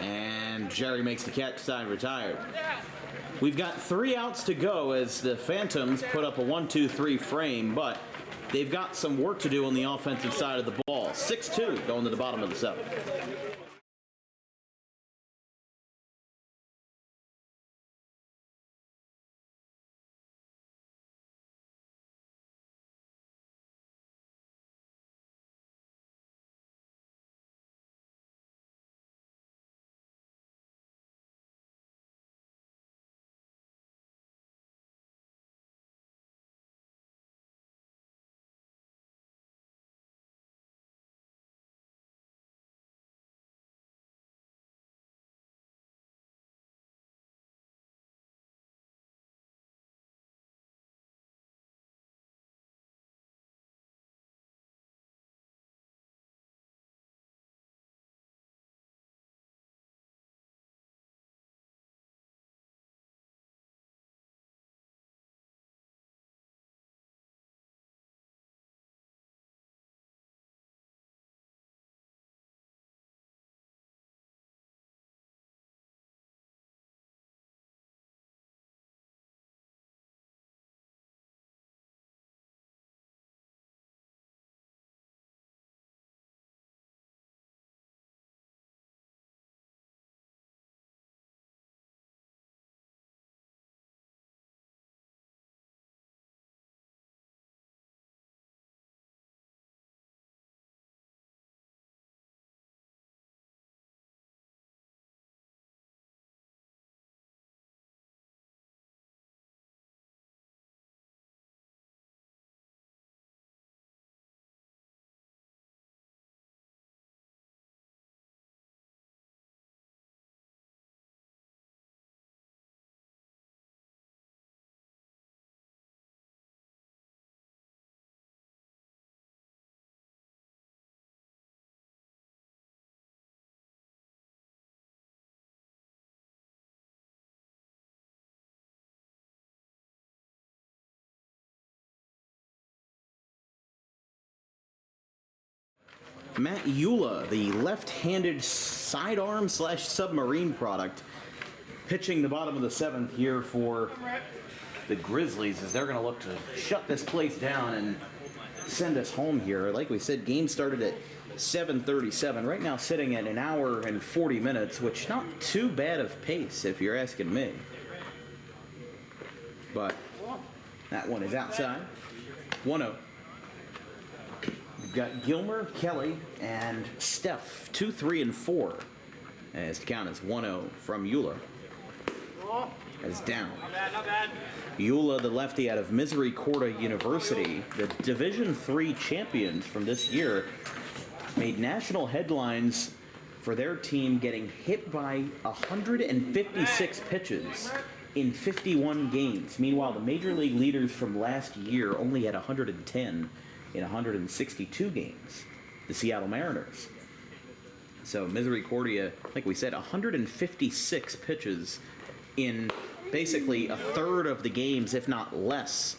And Jerry makes the catch, side retired. We've got 3 outs to go as the Phantoms put up a 1-2-3 frame, but they've got some work to do on the offensive side of the ball. 6-2 going to the bottom of the 7th. Matt Eula, the left-handed sidearm slash submarine product, pitching the bottom of the 7th here for the Grizzlies as they're going to look to shut this place down and send us home here. Like we said, game started at 7:37. Right now sitting at an hour and 40 minutes, which not too bad of pace if you're asking me. But that one is outside. 1-0. We've got Gilmer, Kelly, and Steph, 2, 3, and 4. As the count is 1-0 from Eula. As down. Not bad. Eula, the lefty out of Misericordia University, the Division III champions from this year, made national headlines for their team getting hit by 156 pitches in 51 games. Meanwhile, the major league leaders from last year only had 110 in 162 games, the Seattle Mariners. So Misericordia, like we said, 156 pitches in basically a third of the games, if not less,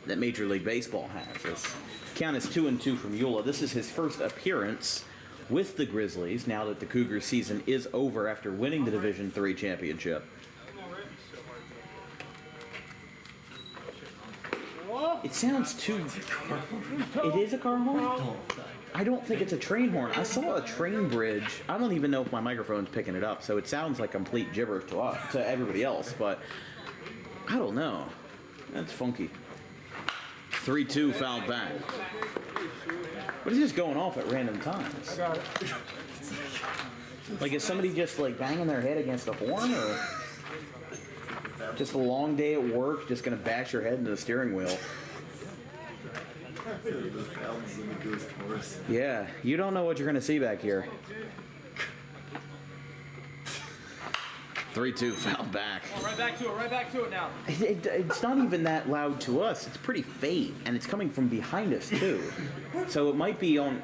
that Major League Baseball has. This count is 2-2 from Eula. This is his first appearance with the Grizzlies now that the Cougars season is over after winning the Division III championship. It sounds too... It is a car horn? I don't think it's a train horn. I saw a train bridge. I don't even know if my microphone's picking it up, so it sounds like complete gibberish to everybody else, but I don't know. That's funky. 3-2 fouled back. What is this going off at random times? Like, is somebody just like banging their head against a horn, or just a long day at work, just gonna bash your head into the steering wheel? Yeah, you don't know what you're gonna see back here. 3-2 fouled back. Right back to it now. It's not even that loud to us. It's pretty faint, and it's coming from behind us too. So it might be on.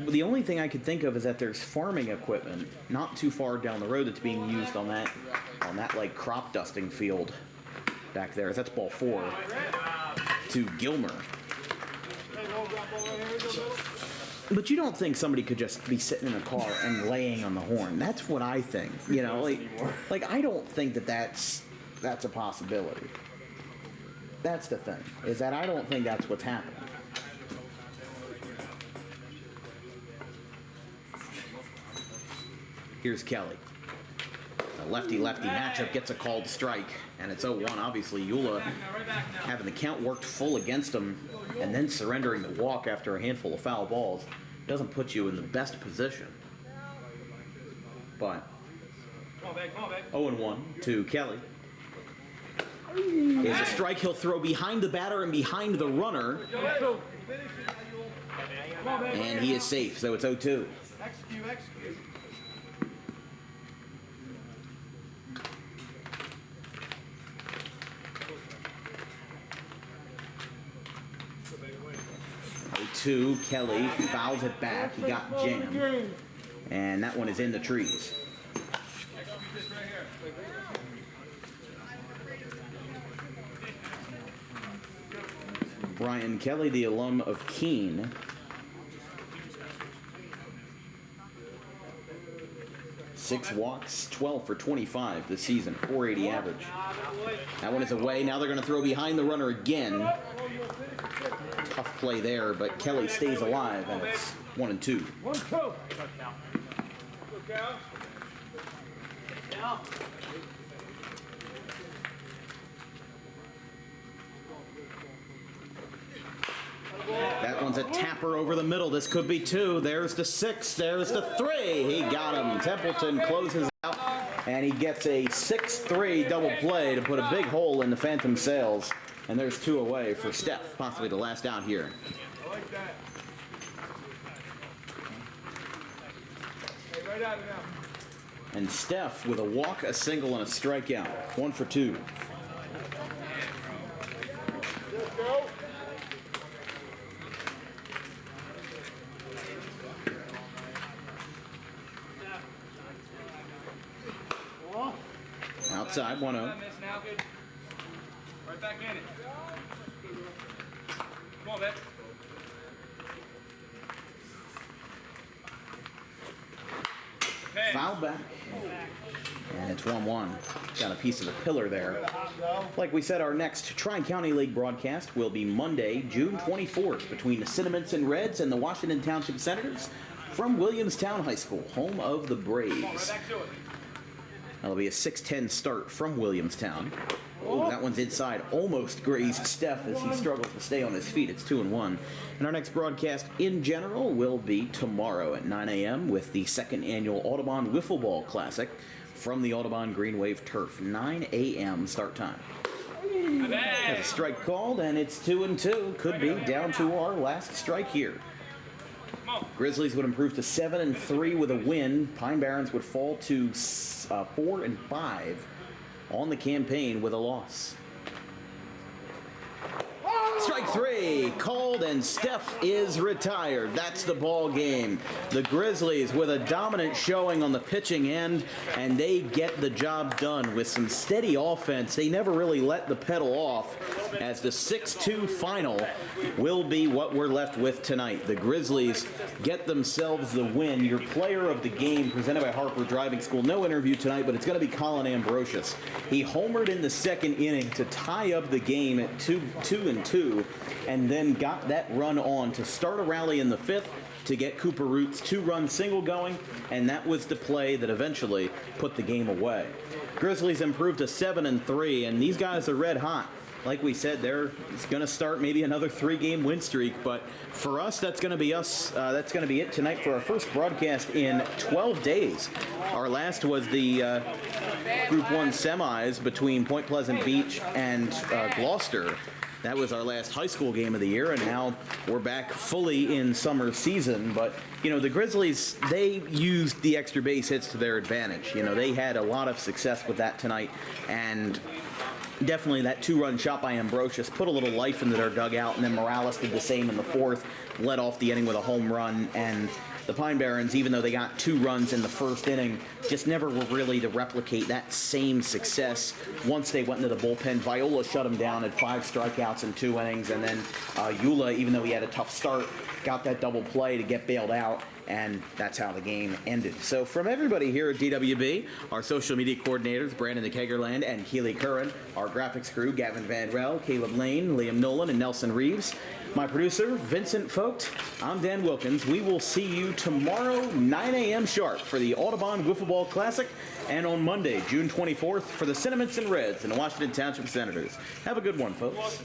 The only thing I could think of is that there's farming equipment not too far down the road that's being used on that like crop dusting field back there. That's ball 4 to Gilmer. But you don't think somebody could just be sitting in a car and laying on the horn? That's what I think. You know, like I don't think that's a possibility. That's the thing, is that I don't think that's what's happening. Here's Kelly. A lefty-lefty matchup gets a called strike, and it's 0-1. Obviously, Eula having the count worked full against him and then surrendering the walk after a handful of foul balls doesn't put you in the best position. But 0-1 to Kelly. Is a strike he'll throw behind the batter and behind the runner. And he is safe, so it's 0-2. Execute. 2, Kelly fouls it back. He got jammed. And that one is in the trees. Brian Kelly, the alum of Keene. 6 walks, 12 for 25 this season, 480 average. That one is away. Now they're going to throw behind the runner again. Tough play there, but Kelly stays alive, and it's 1-2. 1-2. That one's a tapper over the middle. This could be 2. There's the 6. There's the 3. He got him. Templeton closes out, and he gets a 6-3 double play to put a big hole in the Phantom Sails. And there's 2 away for Steph, possibly the last out here. I like that. Hey, right out of now. And Steph with a walk, a single, and a strikeout. 1 for 2. Let's go. Outside, 1-0. Right back in it. Come on, man. Foul back. And It's 1-1. Got a piece of the pillar there. Like we said, our next Tri-County League broadcast will be Monday, June 24th, between the Cinnamon Reds and the Washington Township Senators from Williamstown High School, home of the Braves. That'll be a 6:10 start from Williamstown. Oh, that one's inside. Almost grazed Steph as he struggles to stay on his feet. It's 2-1. And our next broadcast in general will be tomorrow at 9 a.m. with the second annual Audubon Wiffle Ball Classic from the Audubon Green Wave Turf. 9 a.m. start time. There's a strike called, and it's 2-2. Could be down to our last strike here. Grizzlies would improve to 7-3 with a win. Pine Barrens would fall to 4-5 on the campaign with a loss. Strike three, called, and Steph is retired. That's the ball game. The Grizzlies with a dominant showing on the pitching end, and they get the job done with some steady offense. They never really let the pedal off, as the 6-2 final will be what we're left with tonight. The Grizzlies get themselves the win. Your player of the game, presented by Harper Driving School. No interview tonight, but it's going to be Colin Ambrosius. He homered in the second inning to tie up the game at 2-2, and then got that run on to start a rally in the fifth to get Cooper Root's 2-run single going, and that was the play that eventually put the game away. Grizzlies improved to 7-3, and these guys are red hot. Like we said, it's going to start maybe another 3-game win streak, but for us, that's going to be us. That's going to be it tonight for our first broadcast in 12 days. Our last was the Group 1 semis between Point Pleasant Beach and Gloucester. That was our last high school game of the year, and now we're back fully in summer season. But, you know, the Grizzlies, they used the extra base hits to their advantage. You know, they had a lot of success with that tonight, and definitely that 2-run shot by Ambrosius put a little life into their dugout, and then Morales did the same in the fourth, led off the inning with a home run, and the Pine Barrens, even though they got 2 runs in the first inning, just never were really to replicate that same success once they went into the bullpen. Viola shut him down at 5 strikeouts in 2 innings, and then Eula, even though he had a tough start, got that double play to get bailed out, and that's how the game ended. So from everybody here at DWB, our social media coordinators, Brandon the Kegerland and Keely Curran, our graphics crew, Gavin Van Rel, Caleb Lane, Liam Nolan, and Nelson Reeves, my producer, Vincent Vogt, I'm Dan Wilkins. We will see you tomorrow, 9 a.m. sharp, for the Audubon Wiffle Ball Classic, and on Monday, June 24th, for the Cinnamon Reds and the Washington Township Senators. Have a good one, folks.